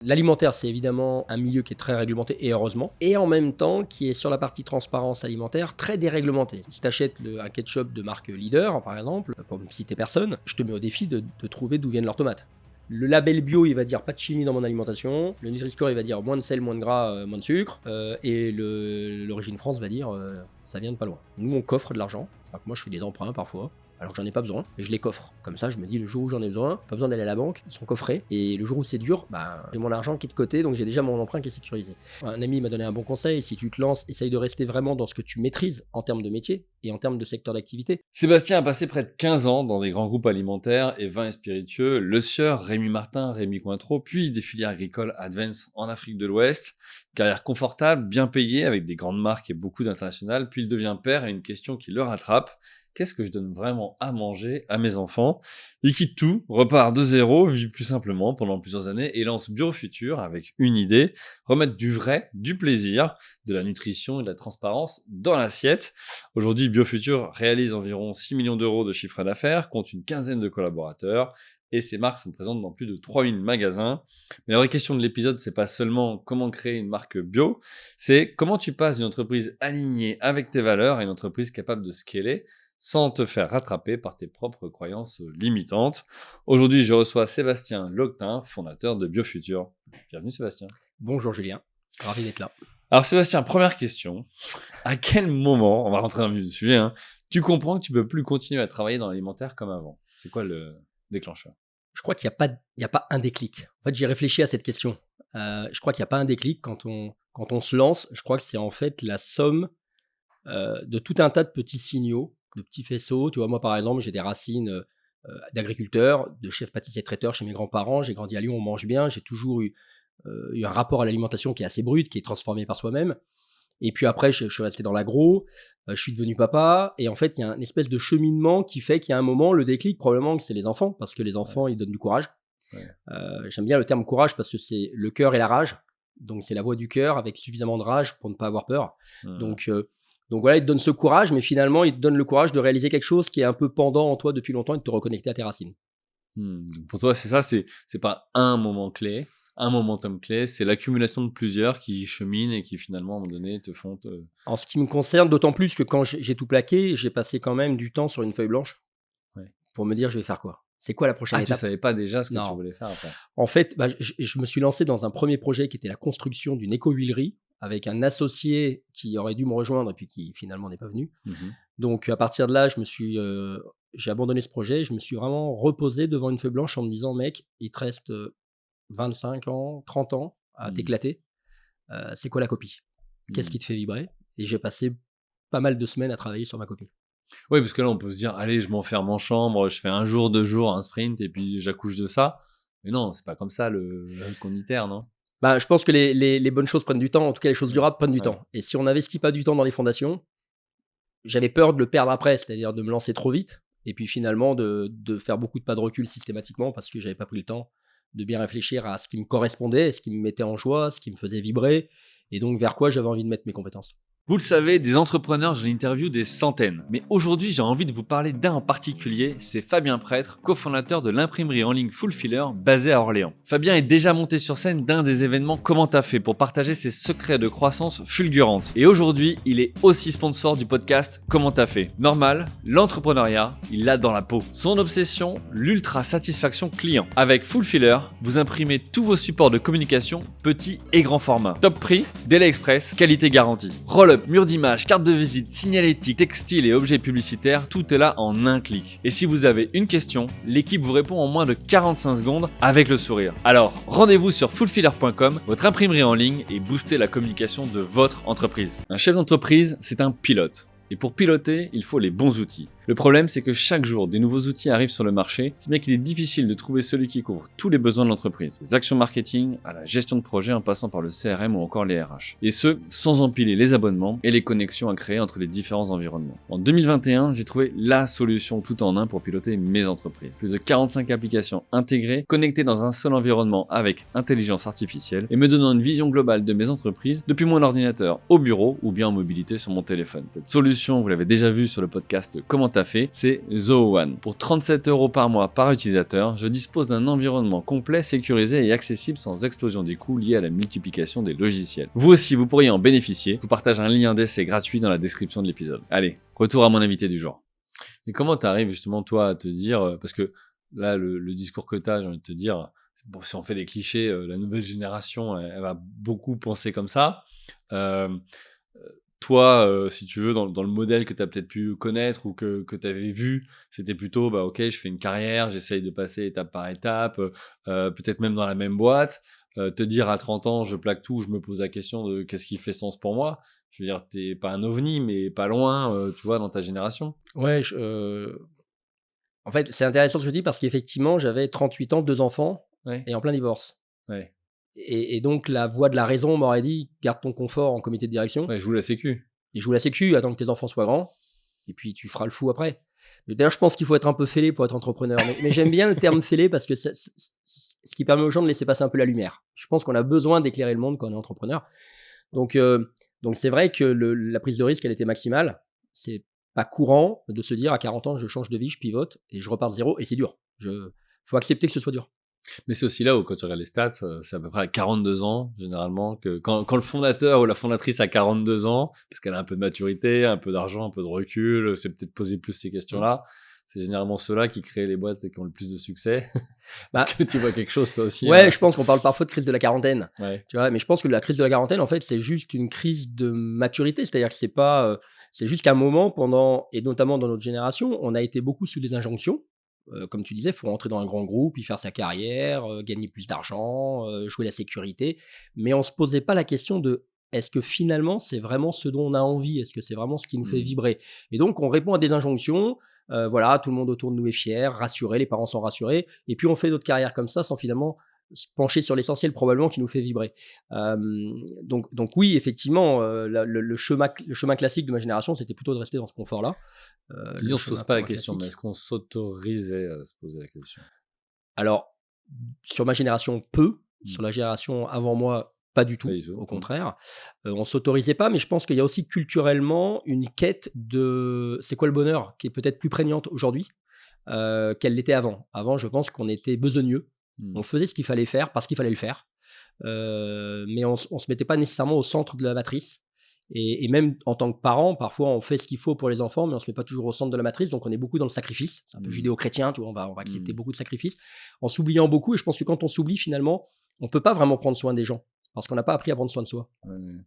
L'alimentaire, c'est évidemment un milieu qui est très réglementé, et heureusement, et en même temps qui est sur la partie transparence alimentaire très déréglementé. Si tu achètes un ketchup de marque Leader, par exemple, pour ne citer personne, je te mets au défi de trouver d'où viennent leurs tomates. Le label bio, il va dire pas de chimie dans mon alimentation. Le Nutri-Score, il va dire moins de sel, moins de gras, moins de sucre. Et l'Origine France va dire ça vient de pas loin. Nous, on coffre de l'argent. Alors que moi, je fais des emprunts parfois, alors que j'en ai pas besoin, et je les coffre. Comme ça, je me dis, le jour où j'en ai besoin, pas besoin d'aller à la banque, ils sont coffrés, et le jour où c'est dur, j'ai mon argent qui est de côté, donc j'ai déjà mon emprunt qui est sécurisé. Un ami m'a donné un bon conseil, si tu te lances, essaye de rester vraiment dans ce que tu maîtrises en termes de métier et en termes de secteur d'activité. Sébastien a passé près de 15 ans dans des grands groupes alimentaires et vins et spiritueux, Le Sieur, Rémy Martin, Rémy Cointreau, puis des filières agricoles Advance en Afrique de l'Ouest. Carrière confortable, bien payée, avec des grandes marques et beaucoup d'internationales, puis il devient père et une question qui le rattrape. Qu'est-ce que je donne vraiment à manger à mes enfants? Il quitte tout, repart de zéro, vit plus simplement pendant plusieurs années et lance BioFutur avec une idée, remettre du vrai, du plaisir, de la nutrition et de la transparence dans l'assiette. Aujourd'hui, BioFutur réalise environ 6 millions d'euros de chiffre d'affaires, compte une quinzaine de collaborateurs et ses marques sont présentes dans plus de 3000 magasins. Mais la vraie question de l'épisode, c'est pas seulement comment créer une marque bio, c'est comment tu passes d'une entreprise alignée avec tes valeurs à une entreprise capable de scaler sans te faire rattraper par tes propres croyances limitantes. Aujourd'hui, je reçois Sébastien Loctin, fondateur de BioFutur. Bienvenue Sébastien. Bonjour Julien, ravi d'être là. Alors Sébastien, première question. À quel moment, on va rentrer dans le vif du sujet, tu comprends que tu peux plus continuer à travailler dans l'alimentaire comme avant? C'est quoi le déclencheur? Je crois qu'il n'y a pas un déclic. En fait, j'ai réfléchi à cette question. Je crois qu'il n'y a pas un déclic quand on se lance. Je crois que c'est en fait la somme de tout un tas de petits signaux, de petits faisceaux. Tu vois, moi, par exemple, j'ai des racines d'agriculteur, de chef pâtissier traiteur chez mes grands-parents. J'ai grandi à Lyon, on mange bien. J'ai toujours eu un rapport à l'alimentation qui est assez brut, qui est transformé par soi-même. Et puis après, je suis resté dans l'agro, je suis devenu papa. Et en fait, il y a une espèce de cheminement qui fait qu'il y a un moment, le déclic, probablement que c'est les enfants, parce que les enfants, ils donnent du courage. Ouais. J'aime bien le terme courage parce que c'est le cœur et la rage. Donc, c'est la voix du cœur avec suffisamment de rage pour ne pas avoir peur. Donc voilà, il te donne ce courage, mais finalement, il te donne le courage de réaliser quelque chose qui est un peu pendant en toi depuis longtemps et de te reconnecter à tes racines. Pour toi, c'est ça, c'est pas un moment clé, un momentum clé, c'est l'accumulation de plusieurs qui cheminent et qui finalement, à un moment donné, te font... En ce qui me concerne, d'autant plus que quand j'ai tout plaqué, j'ai passé quand même du temps sur une feuille blanche pour me dire, je vais faire quoi? C'est quoi la prochaine étape? Tu savais pas déjà ce que tu voulais faire après? En fait, je me suis lancé dans un premier projet qui était la construction d'une éco-huilerie avec un associé qui aurait dû me rejoindre et puis qui finalement n'est pas venu. Donc à partir de là, j'ai abandonné ce projet. Je me suis vraiment reposé devant une feuille blanche en me disant, mec, il te reste 25 ans, 30 ans à t'éclater. C'est quoi la copie? Qu'est-ce qui te fait vibrer? Et j'ai passé pas mal de semaines à travailler sur ma copie. Oui, parce que là, on peut se dire, allez, je m'enferme en chambre, je fais un jour, 2 jours, un sprint, et puis j'accouche de ça. Mais non, c'est pas comme ça qu'on itère, non? Je pense que les bonnes choses prennent du temps. En tout cas, les choses durables prennent du temps. Et si on n'investit pas du temps dans les fondations, j'avais peur de le perdre après, c'est-à-dire de me lancer trop vite. Et puis finalement, de faire beaucoup de pas de recul systématiquement parce que j'avais pas pris le temps de bien réfléchir à ce qui me correspondait, ce qui me mettait en joie, ce qui me faisait vibrer. Et donc, vers quoi j'avais envie de mettre mes compétences. Vous le savez, des entrepreneurs, j'en interview des centaines. Mais aujourd'hui, j'ai envie de vous parler d'un en particulier, c'est Fabien Prêtre, cofondateur de l'imprimerie en ligne Fulfiller, basée à Orléans. Fabien est déjà monté sur scène d'un des événements Comment t'as fait pour partager ses secrets de croissance fulgurante. Et aujourd'hui, il est aussi sponsor du podcast Comment t'as fait. Normal, l'entrepreneuriat, il l'a dans la peau. Son obsession, l'ultra satisfaction client. Avec Fulfiller, vous imprimez tous vos supports de communication, petits et grands formats. Top prix, délai express, qualité garantie. Roll-up, mur d'image, carte de visite, signalétique, textile et objets publicitaires, tout est là en un clic. Et si vous avez une question, l'équipe vous répond en moins de 45 secondes avec le sourire. Alors, rendez-vous sur fulfiller.com, votre imprimerie en ligne, et boostez la communication de votre entreprise. Un chef d'entreprise, c'est un pilote. Et pour piloter, il faut les bons outils. Le problème, c'est que chaque jour, des nouveaux outils arrivent sur le marché, si bien qu'il est difficile de trouver celui qui couvre tous les besoins de l'entreprise. Des actions marketing à la gestion de projet en passant par le CRM ou encore les RH. Et ce, sans empiler les abonnements et les connexions à créer entre les différents environnements. En 2021, j'ai trouvé la solution tout en un pour piloter mes entreprises. Plus de 45 applications intégrées, connectées dans un seul environnement avec intelligence artificielle et me donnant une vision globale de mes entreprises depuis mon ordinateur au bureau ou bien en mobilité sur mon téléphone. Cette solution, vous l'avez déjà vue sur le podcast Comment t'as à fait, c'est Zoho One. Pour 37 € par mois par utilisateur, je dispose d'un environnement complet, sécurisé et accessible sans explosion des coûts liés à la multiplication des logiciels. Vous aussi, vous pourriez en bénéficier. Je vous partage un lien d'essai gratuit dans la description de l'épisode. Allez, retour à mon invité du jour. Et comment tu arrives justement, toi, à te dire, parce que là, le discours que tu as, j'ai envie de te dire, bon, si on fait des clichés, la nouvelle génération, elle va beaucoup penser comme ça. Toi, si tu veux, dans le modèle que tu as peut-être pu connaître ou que tu avais vu, c'était plutôt, bah, ok, je fais une carrière, j'essaye de passer étape par étape, peut-être même dans la même boîte. Te dire à 30 ans, je plaque tout, je me pose la question de qu'est-ce qui fait sens pour moi. Je veux dire, t'es pas un ovni, mais pas loin, tu vois, dans ta génération. Ouais, en fait, c'est intéressant ce que je dis parce qu'effectivement, j'avais 38 ans, 2 enfants Ouais, et en plein divorce. ouais. Et donc la voix de la raison m'aurait dit: «Garde ton confort en comité de direction Ouais, je joue la sécu. et joue la sécu, attends que tes enfants soient grands et puis tu feras le fou après». Et d'ailleurs, je pense qu'il faut être un peu fêlé pour être entrepreneur, mais j'aime bien le terme fêlé parce que c'est ce qui permet aux gens de laisser passer un peu la lumière. Je pense qu'on a besoin d'éclairer le monde quand on est entrepreneur. Donc c'est vrai que la prise de risque, elle était maximale. C'est pas courant de se dire à 40 ans, je change de vie, je pivote et je repars de zéro et c'est dur. Faut accepter que ce soit dur. Mais c'est aussi là où, quand tu regardes les stats, c'est à peu près à 42 ans, généralement, que quand le fondateur ou la fondatrice a 42 ans, parce qu'elle a un peu de maturité, un peu d'argent, un peu de recul, c'est peut-être poser plus ces questions-là, c'est généralement ceux-là qui créent les boîtes et qui ont le plus de succès. Bah, Est-ce que tu vois quelque chose, toi aussi? ouais, je pense qu'on parle parfois de crise de la quarantaine. Ouais. Tu vois, mais je pense que la crise de la quarantaine, en fait, c'est juste une crise de maturité. C'est-à-dire que c'est pas, c'est juste qu'à un moment pendant et notamment dans notre génération, on a été beaucoup sous des injonctions. Comme tu disais, il faut rentrer dans un grand groupe, y faire sa carrière, gagner plus d'argent, jouer la sécurité. Mais on se posait pas la question de: «Est-ce que finalement, c'est vraiment ce dont on a envie? Est-ce que c'est vraiment ce qui nous fait Mmh. vibrer?» Et donc on répond à des injonctions, voilà, tout le monde autour de nous est fier, rassuré, les parents sont rassurés et puis on fait notre carrière comme ça sans finalement se pencher sur l'essentiel probablement qui nous fait vibrer. Donc oui, effectivement, le chemin classique de ma génération, c'était plutôt de rester dans ce confort-là. Tu dis Le on se pose chemin pas pour la moi question, mais classique. est-ce qu'on s'autorisait à se poser la question? Alors, sur ma génération, peu. Mmh. Sur la génération avant moi, pas du Pas tout, du tout. au Mmh. contraire. On s'autorisait pas, mais je pense qu'il y a aussi culturellement une quête de c'est quoi le bonheur? Qui est peut-être plus prégnante aujourd'hui, qu'elle l'était avant. Avant, je pense qu'on était besogneux. Mmh. On faisait ce qu'il fallait faire parce qu'il fallait le faire, mais on se mettait pas nécessairement au centre de la matrice et même en tant que parent, parfois, on fait ce qu'il faut pour les enfants, mais on se met pas toujours au centre de la matrice, donc on est beaucoup dans le sacrifice. C'est un peu Mmh. judéo-chrétien, tu vois? On va accepter Mmh. beaucoup de sacrifices, en s'oubliant beaucoup et je pense que quand on s'oublie, finalement, on peut pas vraiment prendre soin des gens, parce qu'on n'a pas appris à prendre soin de soi. Ouais, ouais. Ouais,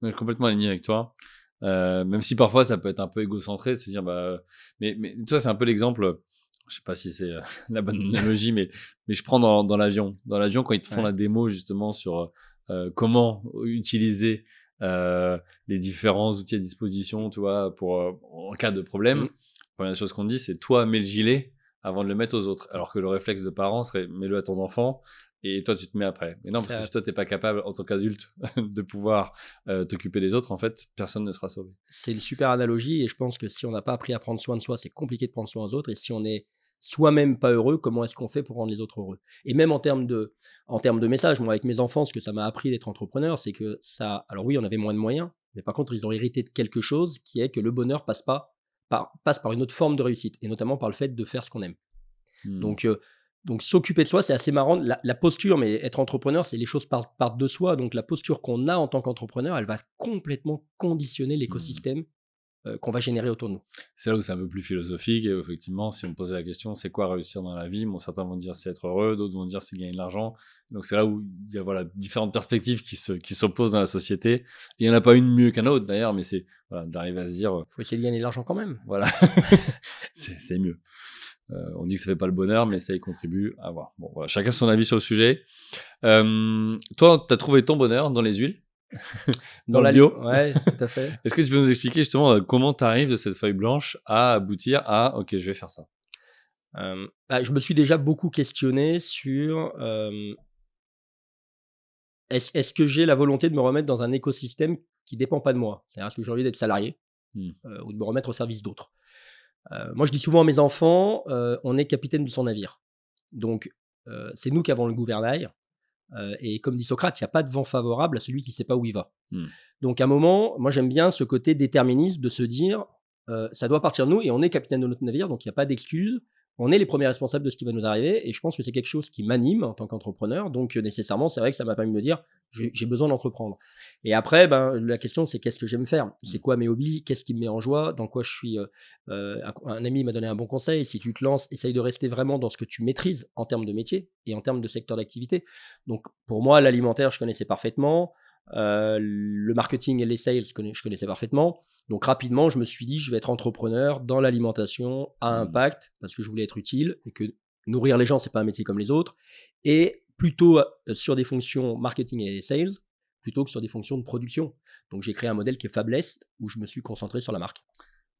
je suis complètement aligné avec toi. Même si parfois ça peut être un peu égocentré de se dire, bah, mais tu vois, c'est un peu l'exemple, je sais pas si c'est la bonne analogie, mais je prends dans l'avion. Dans l'avion, quand ils te font Ouais. la démo justement sur comment utiliser les différents outils à disposition, tu vois, pour en cas de problème, Mmh. la première chose qu'on te dit, c'est toi, mets le gilet avant de le mettre aux autres. Alors que le réflexe de parent serait, mets-le à ton enfant et toi, tu te mets après. Mais non, parce que Ça si toi, t'es pas capable, en tant qu'adulte, de pouvoir t'occuper des autres, en fait, personne ne sera sauvé. C'est une super analogie et je pense que si on n'a pas appris à prendre soin de soi, c'est compliqué de prendre soin aux autres et si on est soi-même pas heureux, comment est-ce qu'on fait pour rendre les autres heureux? Et même en termes de message, moi avec mes enfants, ce que ça m'a appris d'être entrepreneur, c'est que ça alors oui, on avait moins de moyens, mais par contre, ils ont hérité de quelque chose qui est que le bonheur passe par une autre forme de réussite et notamment par le fait de faire ce qu'on aime. Mmh. Donc s'occuper de soi, c'est assez marrant. La posture, mais être entrepreneur, c'est les choses partent de soi. Donc la posture qu'on a en tant qu'entrepreneur, elle va complètement conditionner Mmh. l'écosystème, qu'on va générer autour de nous. C'est là où c'est un peu plus philosophique et où effectivement, si on me posait la question, c'est quoi réussir dans la vie? Bon, certains vont dire c'est être heureux, d'autres vont dire c'est gagner de l'argent. Donc c'est là où il y a voilà différentes perspectives qui s'opposent dans la société. Et il y en a pas une mieux qu'un autre d'ailleurs, mais c'est voilà, d'arriver à se dire Faut essayer de gagner de l'argent quand même. voilà, c'est mieux. On dit que ça fait pas le bonheur, mais ça y contribue à voir. Bon, voilà, chacun son avis sur le sujet. Toi, tu as trouvé ton bonheur dans les huiles, Dans dans le la bio. Ouais, tout à fait. Est-ce que tu peux nous expliquer justement comment tu arrives de cette feuille blanche à aboutir à OK, je vais faire ça? Je me suis déjà beaucoup questionné sur, est-ce que j'ai la volonté de me remettre dans un écosystème qui dépend pas de moi? C'est-à-dire, est-ce que j'ai envie d'être salarié, Mmh. ou de me remettre au service d'autres? Moi, je dis souvent à mes enfants, on est capitaine de son navire. Donc, c'est nous qui avons le gouvernail, et comme dit Socrate, il y a pas de vent favorable à celui qui sait pas où il va. Mmh. Donc à un moment, moi j'aime bien ce côté déterministe de se dire: ça doit partir de nous et on est capitaine de notre navire, donc il n'y a pas d'excuse. On est les premiers responsables de ce qui va nous arriver et je pense que c'est quelque chose qui m'anime en tant qu'entrepreneur. Donc, nécessairement, c'est vrai que ça m'a permis de me dire, j'ai besoin d'entreprendre. Et après, la question, c'est qu'est-ce que j'aime faire? C'est quoi mes hobbies? Qu'est-ce qui me met en joie? Dans quoi je suis un ami m'a donné un bon conseil. Si tu te lances, essaye de rester vraiment dans ce que tu maîtrises en termes de métier et en termes de secteur d'activité. Donc, pour moi, l'alimentaire, je connaissais parfaitement. Le marketing et les sales, je connaissais parfaitement. Donc rapidement, je me suis dit, je vais être entrepreneur dans l'alimentation à impact parce que je voulais être utile et que nourrir les gens, c'est pas un métier comme les autres. Et plutôt sur des fonctions marketing et sales plutôt que sur des fonctions de production. Donc j'ai créé un modèle qui est Fabless où je me suis concentré sur la marque.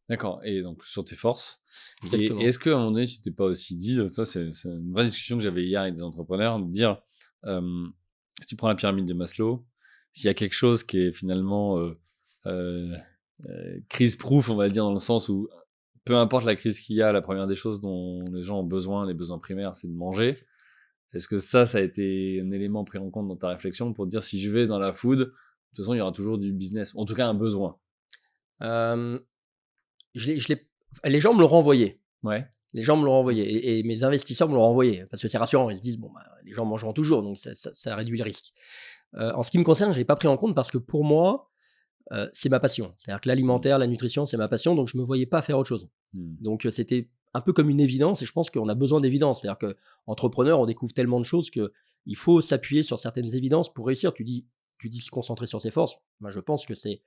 D'accord, et donc sur tes forces. Et Exactement. est-ce qu'à un moment donné, tu t'es pas aussi dit, ça c'est une vraie discussion que j'avais hier avec des entrepreneurs, de dire, si tu prends la pyramide de Maslow, s'il y a quelque chose qui est finalement crise-proof, on va dire, dans le sens où peu importe la crise qu'il y a, la première des choses dont les gens ont besoin, les besoins primaires, c'est de manger. Est-ce que ça a été un élément pris en compte dans ta réflexion pour dire si je vais dans la food, de toute façon, il y aura toujours du business, en tout cas un besoin? Les gens me l'ont renvoyé. Ouais. Les gens me l'ont renvoyé et mes investisseurs me l'ont renvoyé parce que c'est rassurant. Ils se disent, les gens mangeront toujours, donc ça réduit le risque. En ce qui me concerne, je ne l'ai pas pris en compte parce que pour moi, c'est ma passion. C'est-à-dire que l'alimentaire, la nutrition, c'est ma passion, donc je ne me voyais pas faire autre chose. Donc c'était un peu comme une évidence et je pense qu'on a besoin d'évidence. C'est-à-dire qu'entrepreneur, on découvre tellement de choses qu'il faut s'appuyer sur certaines évidences pour réussir. Tu dis se concentrer sur ses forces. Moi, je pense que c'est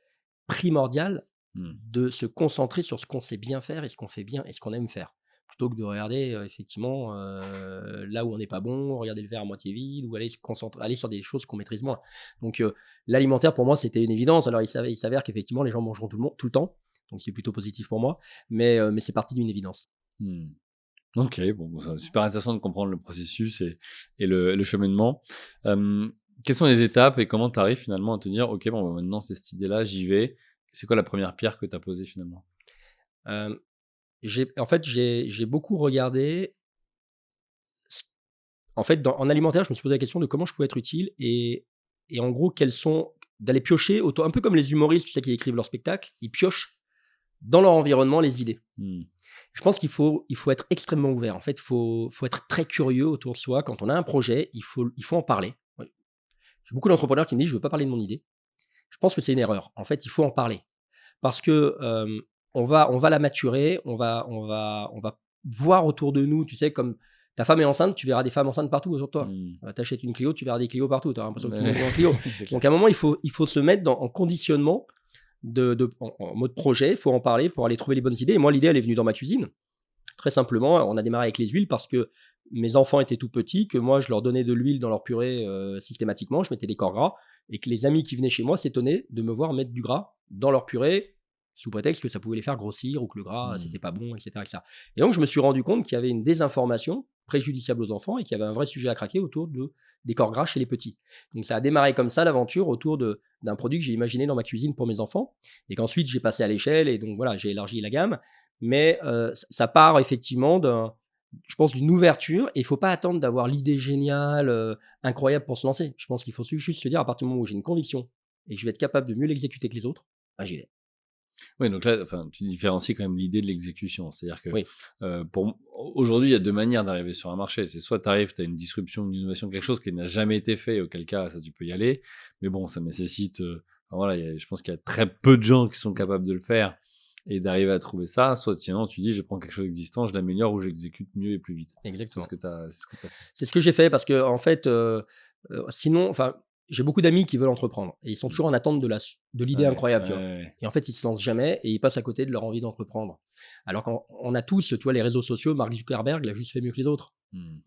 primordial de se concentrer sur ce qu'on sait bien faire et ce qu'on fait bien et ce qu'on aime faire. Plutôt que de regarder effectivement là où on n'est pas bon, regarder le verre à moitié vide ou aller sur des choses qu'on maîtrise moins. Donc l'alimentaire pour moi c'était une évidence. Alors il s'avère qu'effectivement les gens mangeront tout le temps, donc c'est plutôt positif pour moi, mais c'est parti d'une évidence. Ok, bon, c'est super intéressant de comprendre le processus et le cheminement. Quelles sont les étapes et comment tu arrives finalement à te dire, ok, bon, maintenant c'est cette idée-là, j'y vais. C'est quoi la première pierre que tu as posée finalement? J'ai beaucoup regardé. En fait, en alimentaire, je me suis posé la question de comment je pouvais être utile et en gros, d'aller piocher autour, un peu comme les humoristes, tu sais, qui écrivent leur spectacle, ils piochent dans leur environnement les idées. Je pense qu'il faut être extrêmement ouvert. En fait, il faut être très curieux autour de soi. Quand on a un projet, il faut en parler. Ouais. J'ai beaucoup d'entrepreneurs qui me disent, je ne veux pas parler de mon idée. Je pense que c'est une erreur. En fait, il faut en parler. Parce que on va la maturer, on va voir autour de nous, tu sais, comme ta femme est enceinte, tu verras des femmes enceintes partout autour de toi. Tu achètes une Clio, tu verras des Clio partout, tu auras l'impression que tout le monde est en Clio. Donc à un moment, il faut se mettre en conditionnement, en mode projet, il faut en parler pour aller trouver les bonnes idées. Et moi, l'idée, elle est venue dans ma cuisine. Très simplement, on a démarré avec les huiles parce que mes enfants étaient tout petits, que moi, je leur donnais de l'huile dans leur purée systématiquement, je mettais des corps gras, et que les amis qui venaient chez moi s'étonnaient de me voir mettre du gras dans leur purée, sous prétexte que ça pouvait les faire grossir ou que le gras, c'était pas bon, etc., etc. Et donc, je me suis rendu compte qu'il y avait une désinformation préjudiciable aux enfants et qu'il y avait un vrai sujet à craquer autour des corps gras chez les petits. Donc, ça a démarré comme ça, l'aventure, autour d'un produit que j'ai imaginé dans ma cuisine pour mes enfants, et qu'ensuite, j'ai passé à l'échelle, et donc voilà, j'ai élargi la gamme. Mais ça part effectivement je pense, d'une ouverture, et il ne faut pas attendre d'avoir l'idée géniale, incroyable pour se lancer. Je pense qu'il faut juste se dire, à partir du moment où j'ai une conviction et que je vais être capable de mieux l'exécuter que les autres, j'y vais. Oui, donc là, tu différencies quand même l'idée de l'exécution. C'est-à-dire que Oui. aujourd'hui, il y a deux manières d'arriver sur un marché. C'est soit tu arrives, tu as une disruption, une innovation, quelque chose qui n'a jamais été fait, auquel cas, ça, tu peux y aller. Mais bon, ça nécessite... voilà, je pense qu'il y a très peu de gens qui sont capables de le faire et d'arriver à trouver ça. Soit sinon, tu dis, je prends quelque chose d'existant, je l'améliore ou j'exécute mieux et plus vite. Exactement. C'est ce que tu as fait. C'est ce que j'ai fait parce que, en fait, sinon, j'ai beaucoup d'amis qui veulent entreprendre et ils sont toujours en attente de l'idée incroyable, tu vois. Et en fait, ils se lancent jamais et ils passent à côté de leur envie d'entreprendre. Alors qu'on a tous, tu vois, les réseaux sociaux, Mark Zuckerberg l'a juste fait mieux que les autres.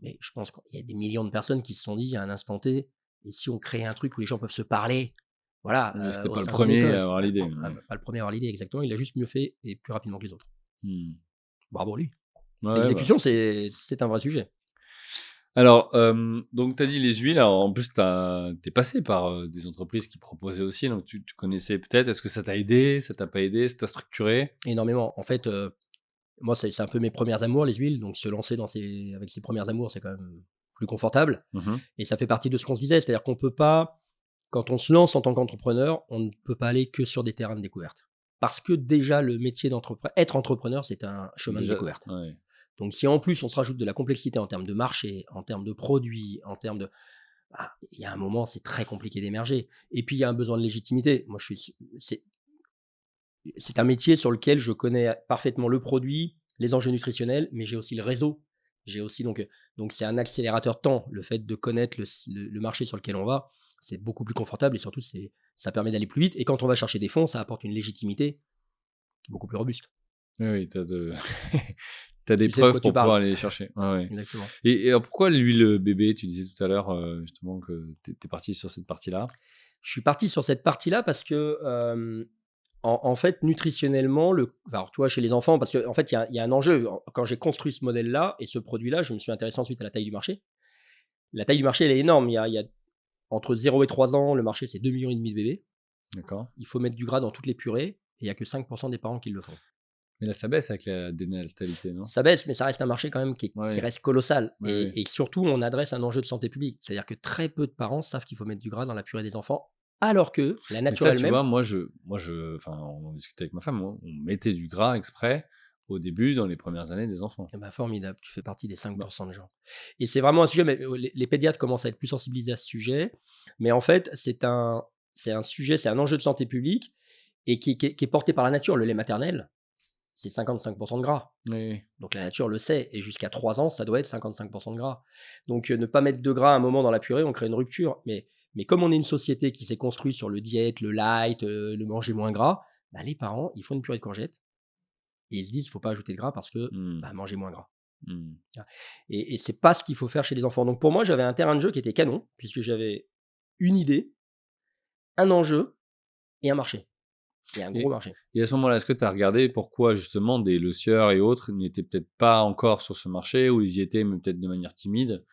Mais je pense qu'il y a des millions de personnes qui se sont dit à un instant T, et si on crée un truc où les gens peuvent se parler, voilà. Mais c'était pas le premier à avoir l'idée. Pas le premier à avoir l'idée, exactement. Il l'a juste mieux fait et plus rapidement que les autres. Bravo lui. Ouais, L'exécution, c'est un vrai sujet. Alors, donc tu as dit les huiles, alors en plus tu es passé par des entreprises qui proposaient aussi, donc tu connaissais peut-être, est-ce que ça t'a aidé, ça t'a pas aidé, ça t'a structuré? Énormément. En fait, moi, c'est un peu mes premières amours, les huiles, donc se lancer avec ses premières amours, c'est quand même plus confortable. Et ça fait partie de ce qu'on se disait, c'est-à-dire qu'on peut pas, quand on se lance en tant qu'entrepreneur, on ne peut pas aller que sur des terrains de découverte. parce que déjà, le métier être entrepreneur, c'est un chemin de découverte. Ouais. Donc, si en plus, on se rajoute de la complexité en termes de marché, en termes de produits, il y a un moment, c'est très compliqué d'émerger. Et puis, il y a un besoin de légitimité. Moi, c'est un métier sur lequel je connais parfaitement le produit, les enjeux nutritionnels, mais j'ai aussi le réseau. J'ai aussi donc c'est un accélérateur de temps. Le fait de connaître le marché sur lequel on va, c'est beaucoup plus confortable et surtout, ça permet d'aller plus vite. Et quand on va chercher des fonds, ça apporte une légitimité qui est beaucoup plus robuste. Oui, t'as des Tu sais de preuves quoi tu pour pouvoir parles. aller les chercher. Ouais. Exactement. Et alors pourquoi l'huile bébé? Tu disais tout à l'heure justement que t'es parti sur cette partie-là. Je suis parti sur cette partie-là parce que, en fait, nutritionnellement, alors, tu vois, chez les enfants, parce qu'en fait, il y a un enjeu. Quand j'ai construit ce modèle-là et ce produit-là, je me suis intéressé ensuite à la taille du marché. La taille du marché, elle est énorme. Il y a entre 0 et 3 ans, le marché, c'est 2,5 millions de bébés. D'accord. Il faut mettre du gras dans toutes les purées et il n'y a que 5% des parents qui le font. Mais là, ça baisse avec la dénatalité, non? Ça baisse, mais ça reste un marché quand même qui Ouais. reste colossal. Ouais. Et surtout, on adresse un enjeu de santé publique. C'est-à-dire que très peu de parents savent qu'il faut mettre du gras dans la purée des enfants, alors que la Mais nature ça, tu elle-même. vois, enfin, on en discutait avec ma femme, on mettait du gras exprès au début, dans les premières années des enfants. Eh ben, formidable, tu fais partie des 5% de gens. Et c'est vraiment un sujet, mais les pédiatres commencent à être plus sensibilisés à ce sujet. Mais en fait, c'est un sujet, c'est un enjeu de santé publique et qui est porté par la nature. Le lait maternel, c'est 55% de gras. Oui. Donc la nature le sait. Et jusqu'à 3 ans, ça doit être 55% de gras. Donc ne pas mettre de gras à un moment dans la purée, on crée une rupture. Mais comme on est une société qui s'est construite sur le diète, le light, le manger moins gras, bah, les parents, ils font une purée de courgettes. Et ils se disent, il ne faut pas ajouter de gras parce que manger moins gras. Et c'est pas ce qu'il faut faire chez les enfants. Donc pour moi, j'avais un terrain de jeu qui était canon, puisque j'avais une idée, un enjeu et un marché. Et un gros marché. Et à ce moment-là, est-ce que tu as regardé pourquoi justement des Le Sieur et autres n'étaient peut-être pas encore sur ce marché, ou ils y étaient, mais peut-être de manière timide?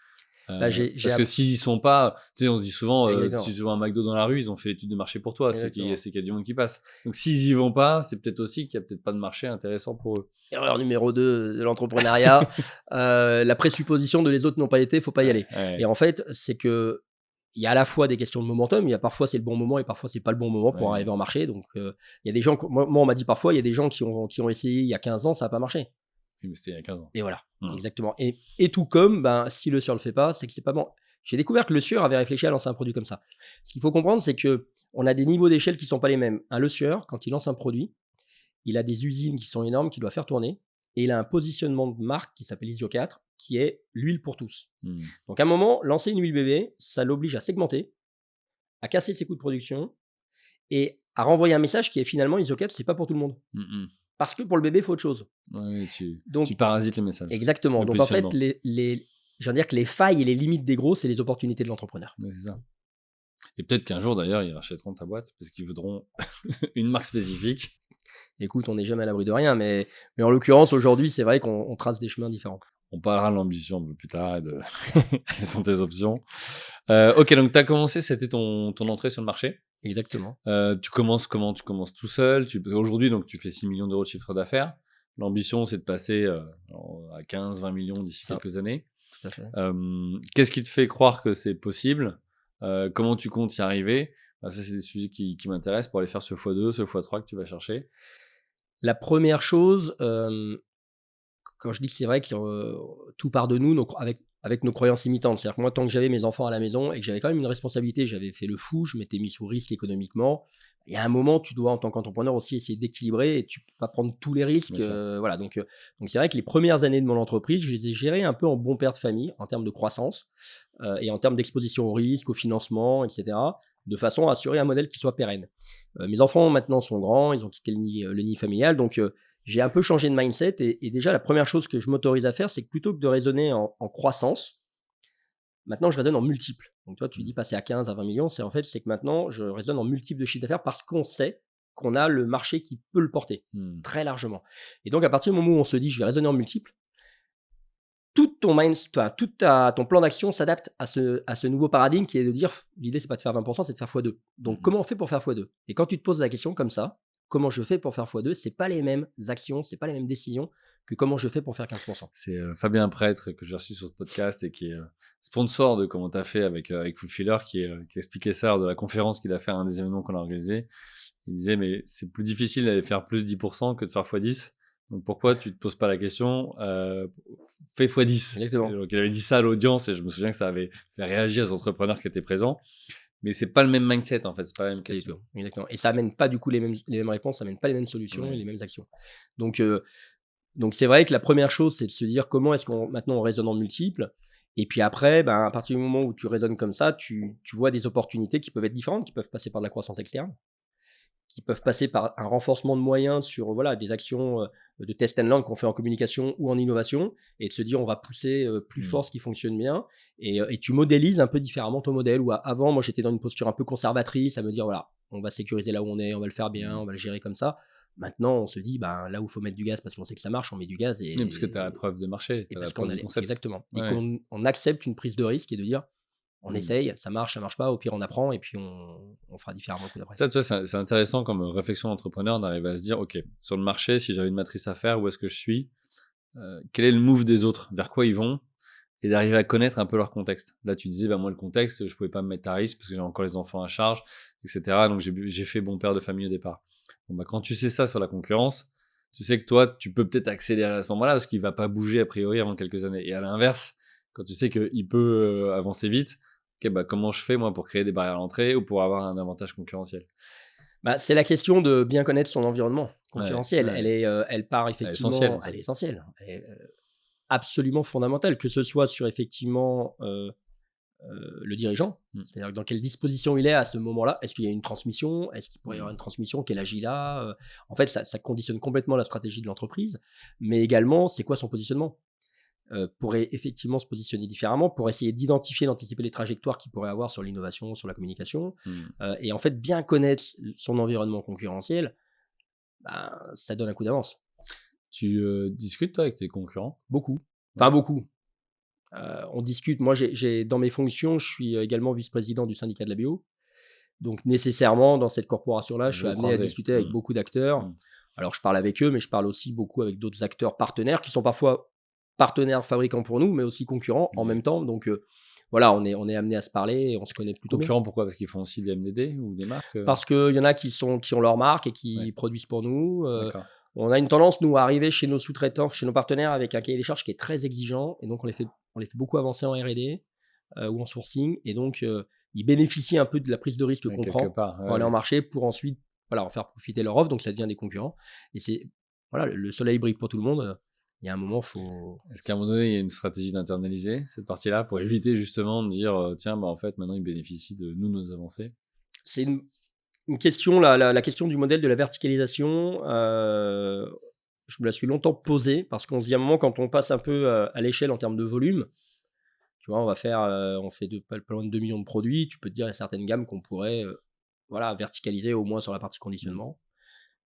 Parce que s'ils y sont pas, tu sais, on se dit souvent, si tu vois un McDo dans la rue, ils ont fait l'étude de marché pour toi, c'est qu'il y a du monde qui passe. Donc s'ils y vont pas, c'est peut-être aussi qu'il y a peut-être pas de marché intéressant pour eux. Erreur numéro 2 de l'entrepreneuriat, la présupposition de les autres n'ont pas été, faut pas y aller. Ouais. Et en fait, c'est que il y a à la fois des questions de momentum, il y a parfois c'est le bon moment et parfois c'est pas le bon moment pour arriver en marché. Donc il y a des gens, moi on m'a dit parfois, il y a des gens qui ont essayé il y a 15 ans, ça n'a pas marché. Oui, mais c'était il y a 15 ans. Et voilà, exactement. Et tout comme, si le Sieur le fait pas, c'est que c'est pas bon. J'ai découvert que le Sieur avait réfléchi à lancer un produit comme ça. Ce qu'il faut comprendre, c'est que on a des niveaux d'échelle qui sont pas les mêmes. Un Le Sieur, quand il lance un produit, il a des usines qui sont énormes, qu'il doit faire tourner, et il a un positionnement de marque qui s'appelle Isio 4, qui est l'huile pour tous. Donc à un moment, lancer une huile bébé, ça l'oblige à segmenter, à casser ses coûts de production, et à renvoyer un message qui est finalement Isio 4, c'est pas pour tout le monde. Parce que pour le bébé, il faut autre chose. Ouais, tu parasites les messages. Exactement. Donc en fait, je veux dire que les failles et les limites des gros, c'est les opportunités de l'entrepreneur. Ouais, c'est ça. Et peut-être qu'un jour, d'ailleurs, ils rachèteront ta boîte parce qu'ils voudront une marque spécifique. Écoute, on n'est jamais à l'abri de rien, mais en l'occurrence, aujourd'hui, c'est vrai qu'on trace des chemins différents. On parlera de l'ambition un peu plus tard et de quelles sont tes options. Ok, donc tu as commencé, c'était ton entrée sur le marché. Exactement. Tu commences comment? Tu commences tout seul. Aujourd'hui, donc, tu fais 6 millions d'euros de chiffre d'affaires. L'ambition, c'est de passer à 15-20 millions d'ici quelques années. Tout à fait. Qu'est-ce qui te fait croire que c'est possible? Comment tu comptes y arriver? Ça, c'est des sujets qui m'intéressent pour aller faire ce x2, ce x3 que tu vas chercher. La première chose, quand je dis que c'est vrai que tout part de nous, avec nos croyances limitantes. C'est-à-dire que moi, tant que j'avais mes enfants à la maison et que j'avais quand même une responsabilité, j'avais fait le fou, je m'étais mis sous risque économiquement. Il y a un moment, tu dois, en tant qu'entrepreneur, aussi essayer d'équilibrer et tu peux pas prendre tous les risques. Voilà, donc c'est vrai que les premières années de mon entreprise, je les ai gérées un peu en bon père de famille en termes de croissance et en termes d'exposition au risque, au financement, etc., de façon à assurer un modèle qui soit pérenne. Mes enfants, maintenant, sont grands, ils ont quitté le nid familial, donc j'ai un peu changé de mindset et déjà, la première chose que je m'autorise à faire, c'est que plutôt que de raisonner en croissance, maintenant, je raisonne en multiples. Donc, toi, tu dis passer à 15 à 20 millions, c'est que maintenant, je raisonne en multiples de chiffre d'affaires parce qu'on sait qu'on a le marché qui peut le porter très largement. Et donc, à partir du moment où on se dit, je vais raisonner en multiples, tout ton plan d'action s'adapte à ce nouveau paradigme qui est de dire, l'idée, c'est pas de faire 20%, c'est de faire x2. Donc, comment on fait pour faire x2? Et quand tu te poses la question comme ça, comment je fais pour faire x2, c'est pas les mêmes actions, c'est pas les mêmes décisions que comment je fais pour faire 15%. C'est Fabien Prêtre que j'ai reçu sur ce podcast et qui est sponsor de comment tu as fait avec Fulfiller, qui expliquait ça lors de la conférence qu'il a fait à un des événements qu'on a organisé. Il disait, mais c'est plus difficile d'aller faire plus 10% que de faire x10. Donc pourquoi tu te poses pas la question, fais x10. Exactement. Donc il avait dit ça à l'audience et je me souviens que ça avait fait réagir les entrepreneurs qui étaient présents. Mais c'est pas le même mindset en fait, c'est pas la même question. Exactement. Et ça amène pas du coup les mêmes réponses, ça amène pas les mêmes solutions et les mêmes actions. Donc c'est vrai que la première chose, c'est de se dire comment est-ce qu'on maintenant on raisonne en multiples. Et puis après, à partir du moment où tu raisonnes comme ça, tu vois des opportunités qui peuvent être différentes, qui peuvent passer par de la croissance externe, qui peuvent passer par un renforcement de moyens sur des actions de test and learn qu'on fait en communication ou en innovation, et de se dire on va pousser plus fort ce qui fonctionne bien, et tu modélises un peu différemment ton modèle. Où avant, moi j'étais dans une posture un peu conservatrice, à me dire voilà, on va sécuriser là où on est, on va le faire bien, on va le gérer comme ça. Maintenant, on se dit, là où il faut mettre du gaz parce qu'on sait que ça marche, on met du gaz. Oui, parce que tu as la preuve de marché, tu as la preuve du concept. Exactement. Ouais. Et qu'on accepte une prise de risque et de dire, on essaye, ça marche pas, au pire on apprend et puis on fera différemment coup d'après. Ça, tu vois, c'est intéressant comme réflexion d'entrepreneur d'arriver à se dire, ok, sur le marché, si j'avais une matrice à faire, où est-ce que je suis, quel est le move des autres, vers quoi ils vont, et d'arriver à connaître un peu leur contexte. Là, tu disais, moi, le contexte, je pouvais pas me mettre à risque parce que j'ai encore les enfants à charge, etc. Donc, j'ai fait bon père de famille au départ. Bon, quand tu sais ça sur la concurrence, tu sais que toi, tu peux peut-être accélérer à ce moment-là parce qu'il va pas bouger a priori avant quelques années. Et à l'inverse, quand tu sais qu'il peut avancer vite, ok, comment je fais moi pour créer des barrières à l'entrée ou pour avoir un avantage concurrentiel? C'est la question de bien connaître son environnement concurrentiel. Ouais. Elle part effectivement, Elle est essentielle, en fait. elle est essentielle, elle est absolument fondamentale, que ce soit sur effectivement le dirigeant, c'est-à-dire dans quelle disposition il est à ce moment-là. Est-ce qu'il y a une transmission? Est-ce qu'il pourrait y avoir une transmission? Quel âge il a? En fait, ça conditionne complètement la stratégie de l'entreprise, mais également, c'est quoi son positionnement? Pour effectivement se positionner différemment, pour essayer d'identifier, d'anticiper les trajectoires qu'il pourrait avoir sur l'innovation, sur la communication. Et en fait, bien connaître son environnement concurrentiel, ça donne un coup d'avance. Tu discutes, toi, avec tes concurrents? Beaucoup. Enfin, beaucoup. On discute. Moi, dans mes fonctions, je suis également vice-président du syndicat de la bio. Donc, nécessairement, dans cette corporation-là, je suis amené à discuter avec beaucoup d'acteurs. Alors, je parle avec eux, mais je parle aussi beaucoup avec d'autres acteurs partenaires qui sont parfois partenaires fabricants pour nous, mais aussi concurrents en même temps. Donc, on est amené à se parler et on se connaît plutôt bien. Concurrents, pourquoi? Parce qu'ils font aussi des MDD ou des marques? Parce qu'il y en a qui ont leur marque et qui produisent pour nous. D'accord. On a une tendance, nous, à arriver chez nos sous-traitants, chez nos partenaires, avec un cahier des charges qui est très exigeant. Et donc, on les fait beaucoup avancer en R&D ou en sourcing. Et donc, ils bénéficient un peu de la prise de risque qu'on prend pour aller en marché, pour ensuite en faire profiter leur offre. Donc, ça devient des concurrents. Et c'est le soleil brille pour tout le monde. Il y a un moment, faut. Est-ce qu'à un moment donné, il y a une stratégie d'internaliser cette partie-là pour éviter justement de dire tiens, en fait, maintenant, ils bénéficient de nos avancées? C'est une question, la question du modèle de la verticalisation. Je me la suis longtemps posée parce qu'on se dit à un moment, quand on passe un peu à l'échelle en termes de volume, tu vois, on fait pas loin de 2 millions de produits. Tu peux te dire, il y a certaines gammes qu'on pourrait verticaliser au moins sur la partie conditionnement.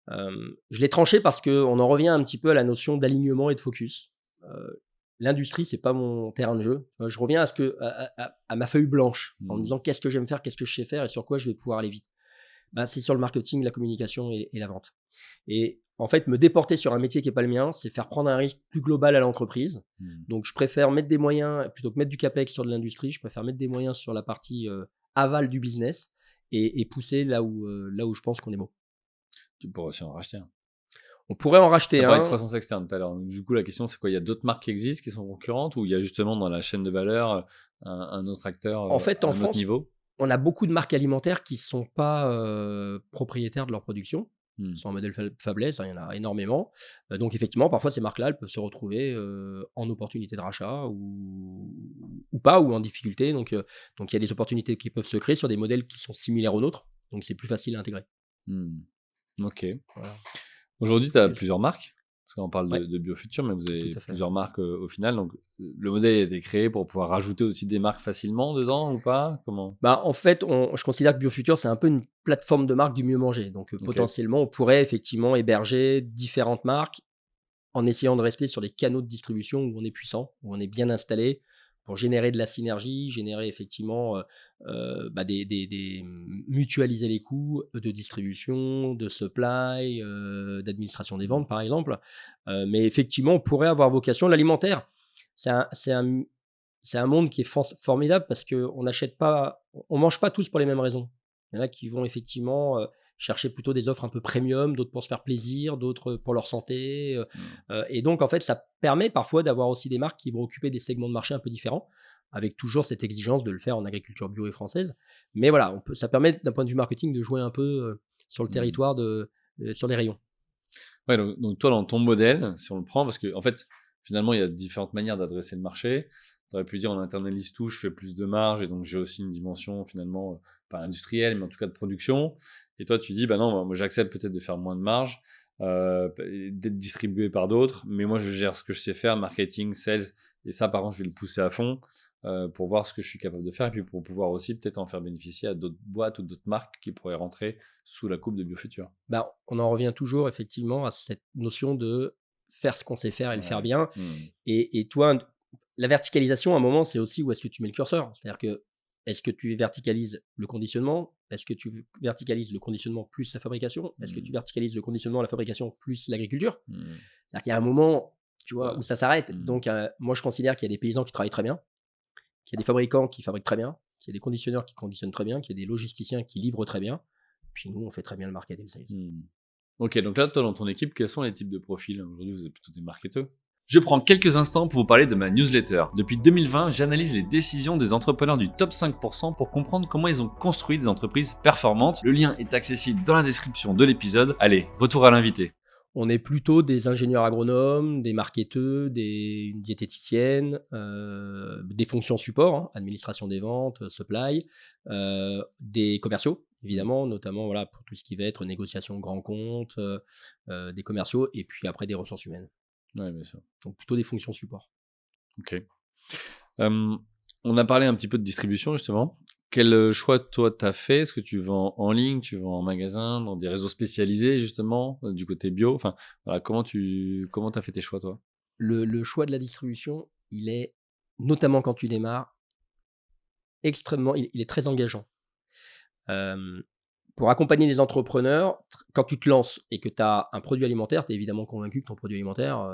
Je l'ai tranché parce qu'on en revient un petit peu à la notion d'alignement et de focus. L'industrie, c'est pas mon terrain de jeu. Je reviens à ma feuille blanche en me disant qu'est-ce que j'aime faire, qu'est-ce que je sais faire et sur quoi je vais pouvoir aller vite. C'est sur le marketing, la communication et la vente. Et en fait, me déporter sur un métier qui n'est pas le mien, c'est faire prendre un risque plus global à l'entreprise. Donc, je préfère mettre des moyens, plutôt que mettre du capex sur de l'industrie, je préfère mettre des moyens sur la partie aval du business et pousser là où je pense qu'on est bon. Tu pourrais aussi en racheter un. On pourrait en racheter un. Tu as parlé de croissance externe tout à l'heure. Du coup, la question, c'est quoi? Il y a d'autres marques qui existent, qui sont concurrentes, ou il y a justement dans la chaîne de valeur un autre acteur en fait, à en un France, autre niveau? On a beaucoup de marques alimentaires qui ne sont pas propriétaires de leur production. Ils sont en modèle fabless, il y en a énormément. Donc effectivement, parfois ces marques-là, elles peuvent se retrouver en opportunité de rachat ou pas, ou en difficulté. Donc il y a des opportunités qui peuvent se créer sur des modèles qui sont similaires aux nôtres. Donc c'est plus facile à intégrer. Ok. Voilà. Aujourd'hui, tu as plusieurs marques. Parce qu'on parle Ouais. de BioFuture, mais vous avez Tout à fait. plusieurs marques au final. Donc, le modèle a été créé pour pouvoir rajouter aussi des marques facilement dedans ou pas? Comment? En fait, je considère que BioFuture, c'est un peu une plateforme de marque du mieux manger. Donc potentiellement, on pourrait effectivement héberger différentes marques en essayant de rester sur les canaux de distribution où on est puissant, où on est bien installé, pour générer de la synergie, générer effectivement mutualiser les coûts de distribution, de supply, d'administration des ventes par exemple. Mais effectivement, on pourrait avoir vocation. L'alimentaire, c'est un monde qui est formidable parce qu'on n'achète pas, on mange pas tous pour les mêmes raisons. Il y en a qui vont effectivement chercher plutôt des offres un peu premium, d'autres pour se faire plaisir, d'autres pour leur santé. Et donc, en fait, ça permet parfois d'avoir aussi des marques qui vont occuper des segments de marché un peu différents, avec toujours cette exigence de le faire en agriculture bio et française. Mais voilà, ça permet d'un point de vue marketing de jouer un peu sur le territoire, sur les rayons. Ouais, donc toi, dans ton modèle, si on le prend, parce que en fait, finalement, il y a différentes manières d'adresser le marché. Tu aurais pu dire on internalise tout, je fais plus de marge, et donc j'ai aussi une dimension finalement, pas industrielle, mais en tout cas de production. Et toi, tu dis, bah non, moi j'accepte peut-être de faire moins de marge, d'être distribué par d'autres, mais moi je gère ce que je sais faire, marketing, sales, et ça, par contre, je vais le pousser à fond pour voir ce que je suis capable de faire, et puis pour pouvoir aussi peut-être en faire bénéficier à d'autres boîtes ou d'autres marques qui pourraient rentrer sous la coupe de BioFuture. Bah, on en revient toujours effectivement à cette notion de faire ce qu'on sait faire et le faire Ouais. bien. Et toi, la verticalisation, à un moment, c'est aussi où est-ce que tu mets le curseur. C'est-à-dire que est-ce que tu verticalises le conditionnement? Est-ce que tu verticalises le conditionnement plus la fabrication? Est-ce que tu verticalises le conditionnement, la fabrication plus l'agriculture? C'est-à-dire qu'il y a un moment, tu vois, Ouais. où ça s'arrête. Donc, moi, je considère qu'il y a des paysans qui travaillent très bien, qu'il y a des fabricants qui fabriquent très bien, qu'il y a des conditionneurs qui conditionnent très bien, qu'il y a des logisticiens qui livrent très bien. Puis nous, on fait très bien le market et le sales. Ok, donc là, toi, dans ton équipe, quels sont les types de profils? Aujourd'hui, vous êtes plutôt des marketeurs. Je prends quelques instants pour vous parler de ma newsletter. Depuis 2020, j'analyse les décisions des entrepreneurs du top 5% pour comprendre comment ils ont construit des entreprises performantes. Le lien est accessible dans la description de l'épisode. Allez, retour à l'invité. On est plutôt des ingénieurs agronomes, des marketeurs, une diététicienne, des fonctions support, hein, administration des ventes, supply, des commerciaux, évidemment, notamment voilà, pour tout ce qui va être négociation grand compte, des commerciaux, et puis après des ressources humaines. Ouais, bien sûr. Donc plutôt des fonctions support. Ok. On a parlé un petit peu de distribution, justement. Quel choix, toi, tu as fait? Est-ce que tu vends en ligne, tu vends en magasin, dans des réseaux spécialisés, justement, du côté bio? Enfin, voilà, comment tu as fait tes choix, toi? Le choix de la distribution, il est, notamment quand tu démarres, extrêmement, il est très engageant. Pour accompagner les entrepreneurs, quand tu te lances et que tu as un produit alimentaire, tu es évidemment convaincu que ton produit alimentaire,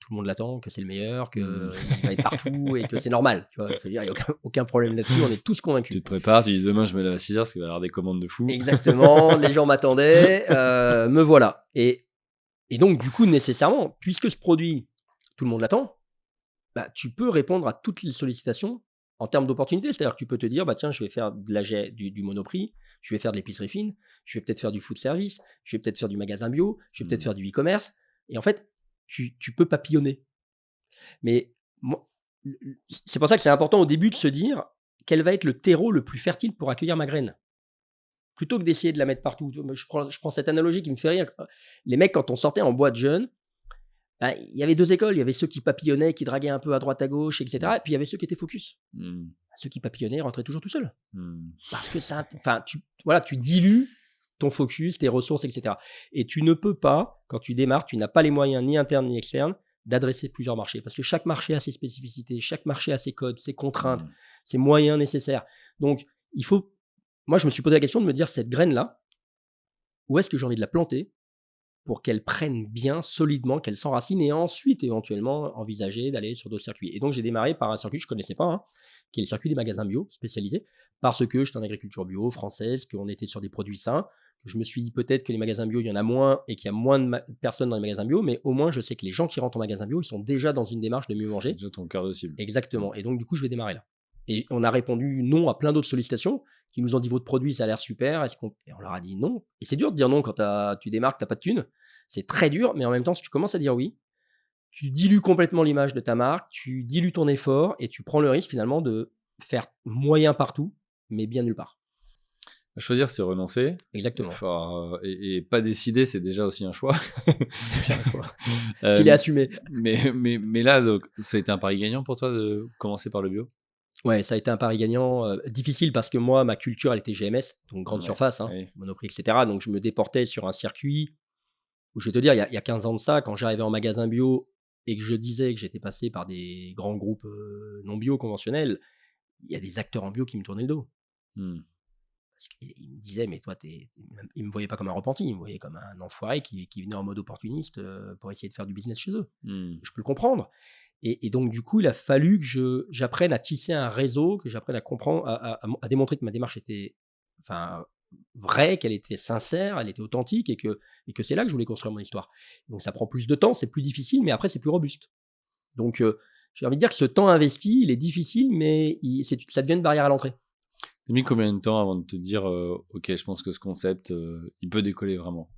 tout le monde l'attend, que c'est le meilleur, qu'il va être partout et que c'est normal. Tu vois, je veux dire, il n'y a aucun problème là-dessus, on est tous Tu convaincus. te prépares, tu dis demain je me lève à 6h parce qu'il va y avoir des commandes de fou. Exactement, les gens m'attendaient, me voilà. Et donc, du coup, nécessairement, puisque ce produit, tout le monde l'attend, bah, tu peux répondre à toutes les sollicitations en termes d'opportunités. C'est-à-dire que tu peux te dire, bah, tiens, je vais faire du Monoprix, je vais faire de l'épicerie fine, je vais peut-être faire du food service, je vais peut-être faire du magasin bio, je vais peut-être faire du e-commerce. Et en fait, tu peux papillonner. Mais moi, c'est pour ça que c'est important au début de se dire quel va être le terreau le plus fertile pour accueillir ma graine. Plutôt que d'essayer de la mettre partout. Je prends cette analogie qui me fait rire. Les mecs, quand on sortait en boîte jeune, bah, il y avait 2 écoles. Il y avait ceux qui papillonnaient, qui draguaient un peu à droite, à gauche, etc. Et puis il y avait ceux qui étaient focus. Ceux qui papillonnaient rentraient toujours tout seuls. Parce que tu dilues ton focus, tes ressources, etc. Et tu ne peux pas, quand tu démarres, tu n'as pas les moyens ni internes ni externes d'adresser plusieurs marchés. Parce que chaque marché a ses spécificités, chaque marché a ses codes, ses contraintes, ses moyens nécessaires. Donc, moi, je me suis posé la question de me dire, cette graine-là, où est-ce que j'ai envie de la planter pour qu'elle prenne bien, solidement, qu'elle s'enracine et ensuite, éventuellement, envisager d'aller sur d'autres circuits. Et donc, j'ai démarré par un circuit que je ne connaissais pas, hein, qui est le circuit des magasins bio spécialisés, parce que j'étais en agriculture bio française, qu'on était sur des produits sains, que je me suis dit peut-être que les magasins bio, il y en a moins et qu'il y a moins de personnes dans les magasins bio, mais au moins, je sais que les gens qui rentrent en magasin bio, ils sont déjà dans une démarche de mieux manger. C'est déjà ton cœur de cible. Exactement. Et donc, du coup, je vais démarrer là. Et on a répondu non à plein d'autres sollicitations qui nous ont dit votre produit, ça a l'air super. Et on leur a dit non. Et c'est dur de dire non quand tu démarres, que tu n'as pas de thunes. C'est très dur, mais en même temps, si tu commences à dire oui, tu dilues complètement l'image de ta marque, tu dilues ton effort et tu prends le risque finalement de faire moyen partout, mais bien nulle part. Choisir, c'est renoncer. Exactement. Et pas décider, c'est déjà aussi un choix. S'il est assumé. Mais là, donc, ça a été un pari gagnant pour toi de commencer par le bio? Ouais, ça a été un pari gagnant. Difficile parce que moi, ma culture, elle était GMS, donc grande surface, Monoprix, etc. Donc je me déportais sur un circuit où, je vais te dire, il y a 15 ans de ça, quand j'arrivais en magasin bio et que je disais que j'étais passé par des grands groupes non bio conventionnels, il y a des acteurs en bio qui me tournaient le dos. Parce qu'ils me disaient, mais toi, ils ne me voyaient pas comme un repenti, ils me voyaient comme un enfoiré qui venait en mode opportuniste pour essayer de faire du business chez eux. Je peux le comprendre. Et donc, du coup, il a fallu que j'apprenne à tisser un réseau, que j'apprenne à comprendre, à démontrer que ma démarche était vraie, qu'elle était sincère, elle était authentique et que c'est là que je voulais construire mon histoire. Donc ça prend plus de temps, c'est plus difficile, mais après c'est plus robuste. Donc j'ai envie de dire que ce temps investi, il est difficile, mais ça devient une barrière à l'entrée. T'as mis combien de temps avant de te dire ok, je pense que ce concept, il peut décoller vraiment?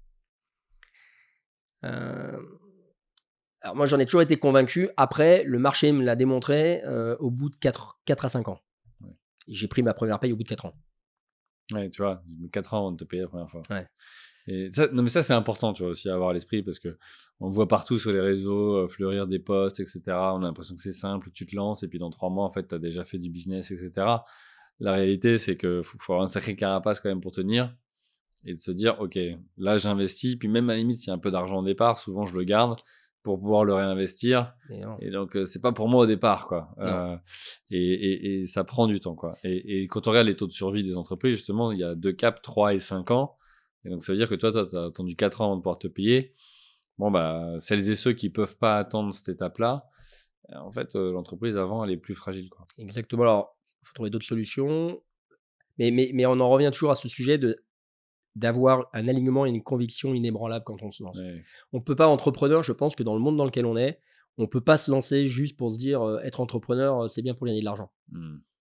Euh, Alors moi j'en ai toujours été convaincu. Après, le marché me l'a démontré au bout de 4 à 5 ans. Ouais. J'ai pris ma première paye au bout de 4 ans. Ouais, tu vois, 4 ans avant de te payer la première fois. Ouais. Et ça, non, mais ça, c'est important, tu vois, aussi à avoir à l'esprit parce que on voit partout sur les réseaux fleurir des posts, etc. On a l'impression que c'est simple, tu te lances et puis dans 3 mois, en fait, tu as déjà fait du business, etc. La réalité, c'est que faut avoir un sacré carapace quand même pour tenir et de se dire, ok, là, j'investis. Puis même à la limite, s'il y a un peu d'argent au départ, souvent, je le garde pour pouvoir le réinvestir. Et donc, c'est pas pour moi au départ, quoi. Et ça prend du temps, quoi. Et quand on regarde les taux de survie des entreprises, justement, il y a 2 caps, 3 et 5 ans. Et donc, ça veut dire que toi, tu as attendu 4 ans avant de pouvoir te payer. Bon, bah, celles et ceux qui peuvent pas attendre cette étape-là, en fait, l'entreprise avant, elle est plus fragile, quoi. Exactement. Alors, il faut trouver d'autres solutions. Mais on en revient toujours à ce sujet d'avoir un alignement et une conviction inébranlable quand on se lance. Ouais. On ne peut pas, entrepreneur, je pense que dans le monde dans lequel on est, on ne peut pas se lancer juste pour se dire être entrepreneur, c'est bien pour gagner de l'argent.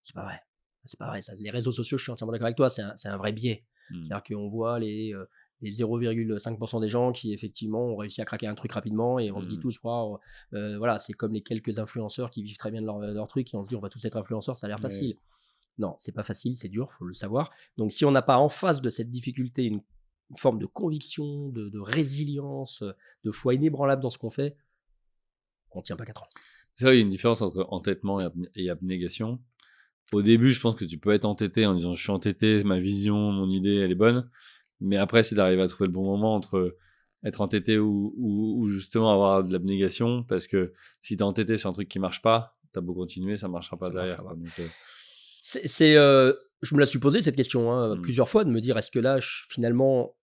C'est pas vrai. C'est pas vrai. Ça. Les réseaux sociaux, je suis entièrement d'accord avec toi, c'est un vrai biais. C'est-à-dire qu'on voit les 0,5% des gens qui, effectivement, ont réussi à craquer un truc rapidement et on se dit tous, waouh, voilà, c'est comme les quelques influenceurs qui vivent très bien de leur truc et on se dit, on va tous être influenceurs, ça a l'air facile. Non, c'est pas facile, c'est dur, faut le savoir. Donc, si on n'a pas en face de cette difficulté une forme de conviction, de résilience, de foi inébranlable dans ce qu'on fait, on tient pas 4 ans. C'est vrai, il y a une différence entre entêtement et abnégation. Au début, je pense que tu peux être entêté en disant je suis entêté, ma vision, mon idée, elle est bonne. Mais après, c'est d'arriver à trouver le bon moment entre être entêté ou justement avoir de l'abnégation. Parce que si tu es entêté sur un truc qui marche pas, tu as beau continuer, ça marchera pas derrière. Marchera pas. Donc, Je me la suis posé cette question plusieurs fois, de me dire est-ce que là, finalement,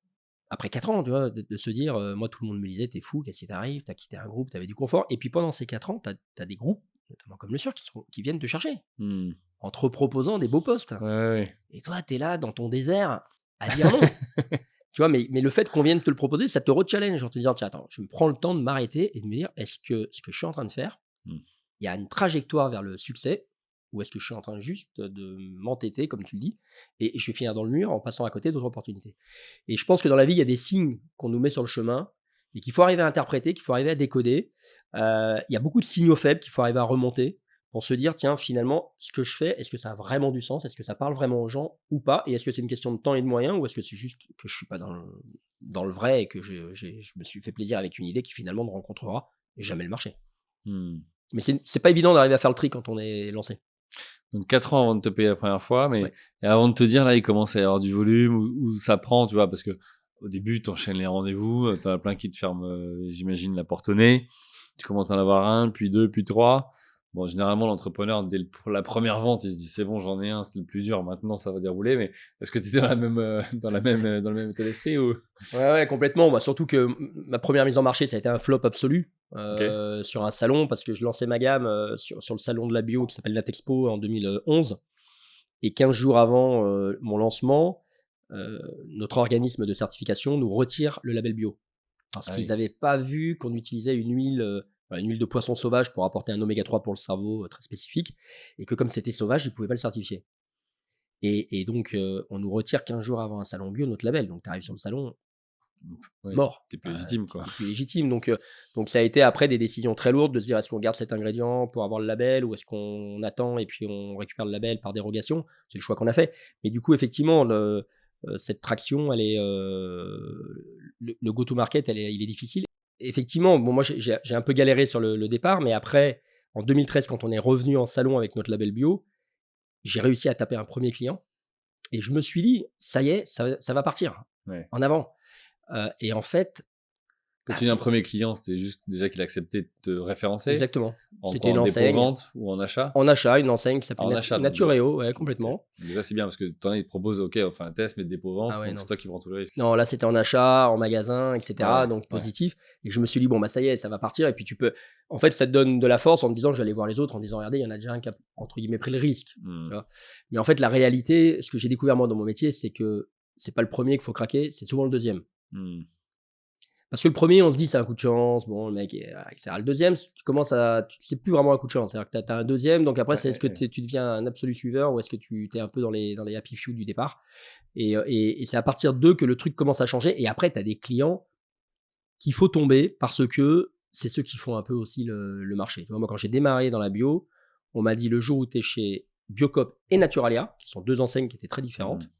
après 4 ans, tu vois, de se dire, moi, tout le monde me disait, t'es fou, qu'est-ce qui t'arrive, t'as quitté un groupe, t'avais du confort. Et puis pendant ces 4 ans, t'as des groupes, notamment comme le Sur, qui viennent te chercher en te proposant des beaux postes. Ouais. Et toi, t'es là dans ton désert à dire non. Tu vois, mais le fait qu'on vienne te le proposer, ça te re-challenge en te disant, tiens, attends, je me prends le temps de m'arrêter et de me dire, est-ce que ce que je suis en train de faire, il y a une trajectoire vers le succès, ou est-ce que je suis en train juste de m'entêter, comme tu le dis, et je vais finir dans le mur en passant à côté d'autres opportunités. Et je pense que dans la vie, il y a des signes qu'on nous met sur le chemin et qu'il faut arriver à interpréter, qu'il faut arriver à décoder. Il y a beaucoup de signaux faibles qu'il faut arriver à remonter pour se dire, tiens, finalement, ce que je fais, est-ce que ça a vraiment du sens? Est-ce que ça parle vraiment aux gens ou pas? Et est-ce que c'est une question de temps et de moyens, ou est-ce que c'est juste que je suis pas dans le vrai et que je me suis fait plaisir avec une idée qui finalement ne rencontrera jamais le marché? Mais c'est pas évident d'arriver à faire le tri quand on est lancé. Donc 4 ans avant de te payer la première fois, mais et avant de te dire, là, il commence à y avoir du volume, ou ça prend, tu vois, parce que au début, tu enchaînes les rendez-vous, tu en as plein qui te ferment, j'imagine, la porte au nez. Tu commences à en avoir un, puis 2, puis 3. Bon, généralement, l'entrepreneur, dès la première vente, il se dit, c'est bon, j'en ai un, c'était le plus dur, maintenant ça va dérouler. Mais est-ce que tu étais dans le même état d'esprit ou... Ouais, complètement. Bah, surtout que ma première mise en marché, ça a été un flop absolu sur un salon, parce que je lançais ma gamme sur le salon de la bio qui s'appelle Natexpo en 2011. Et 15 jours avant mon lancement, notre organisme de certification nous retire le label bio. Parce qu'ils n'avaient pas vu qu'on utilisait une huile de poisson sauvage pour apporter un oméga 3 pour le cerveau très spécifique. Et que comme c'était sauvage, ils ne pouvaient pas le certifier. Et donc, on nous retire 15 jours avant un salon bio notre label. Donc, tu arrives sur le salon, mort. T'es plus légitime, quoi. T'es plus légitime. Donc, ça a été après des décisions très lourdes de se dire, est-ce qu'on garde cet ingrédient pour avoir le label, ou est-ce qu'on attend et puis on récupère le label par dérogation? C'est le choix qu'on a fait. Mais du coup, effectivement, cette traction, elle est, le go-to-market, il est difficile. Effectivement, bon, moi, j'ai un peu galéré sur le départ, mais après, en 2013, quand on est revenu en salon avec notre label bio, j'ai réussi à taper un premier client et je me suis dit, ça y est, ça va partir en avant. Et en fait, quand tu dis un premier client, c'était juste déjà qu'il acceptait de te référencer. Exactement. C'était une enseigne. En dépôt-vente ou en achat? En achat, une enseigne qui s'appelle Natureo, ouais, complètement. Okay. Déjà, c'est bien parce que tu en as, ils te proposent, ok, on fait un test, mais dépôt-vente, donc c'est toi qui prends tout le risque. Non, là, c'était en achat, en magasin, etc. Donc positif. Et je me suis dit, bon, bah ça y est, ça va partir. Et puis tu peux. En fait, ça te donne de la force en te disant, je vais aller voir les autres, en disant, regardez, il y en a déjà un qui a, entre guillemets, pris le risque. Tu vois. Mais en fait, la réalité, ce que j'ai découvert moi dans mon métier, c'est que c'est pas le premier qu'il faut craquer, c'est souvent le deuxième. Hmm. Parce que le premier, on se dit c'est un coup de chance, bon, le mec, etc. Le deuxième, c'est plus vraiment un coup de chance. C'est-à-dire que tu as un deuxième, donc après, est-ce que tu deviens un absolu suiveur ou est-ce que tu es un peu dans les happy few du départ. Et c'est à partir d'eux que le truc commence à changer. Et après, tu as des clients qu'il faut tomber parce que c'est ceux qui font un peu aussi le marché. Tu vois, moi, quand j'ai démarré dans la bio, on m'a dit le jour où tu es chez Biocop et Naturalia, qui sont deux enseignes qui étaient très différentes,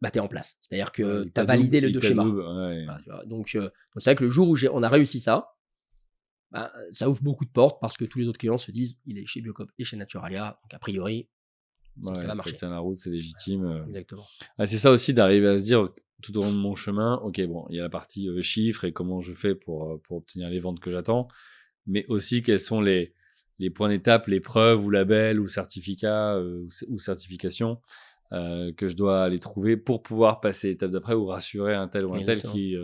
bah, tu es en place. C'est-à-dire que tu as validé les deux schémas. Voilà, tu vois. Donc, c'est vrai que le jour où on a réussi ça, bah, ça ouvre beaucoup de portes parce que tous les autres clients se disent il est chez Biocop et chez Naturalia, donc a priori, ça va marcher. Ça tient la route, c'est légitime. Exactement. C'est ça aussi d'arriver à se dire tout au long de mon chemin, ok, bon, il y a la partie chiffres et comment je fais pour obtenir les ventes que j'attends, mais aussi quels sont les points d'étape, les preuves ou labels ou certificats ou certifications que je dois aller trouver pour pouvoir passer l'étape d'après ou rassurer un tel ou un tel qui,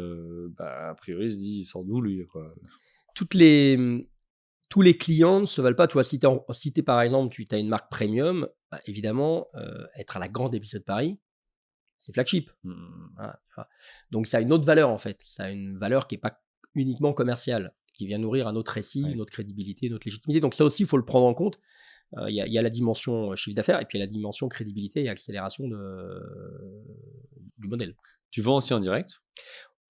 a priori, se dit il sort d'où lui, quoi. Tous les clients ne se valent pas. Tu vois, si t'es, par exemple, tu as une marque premium, bah, évidemment, être à la grande épicerie de Paris, c'est flagship. Voilà, tu vois. Donc, ça a une autre valeur, en fait. Ça a une valeur qui n'est pas uniquement commerciale, qui vient nourrir un autre récit, notre crédibilité, notre légitimité. Donc, ça aussi, il faut le prendre en compte. Il y a la dimension chiffre d'affaires et puis il y a la dimension crédibilité et accélération du modèle. Tu vends aussi en direct ?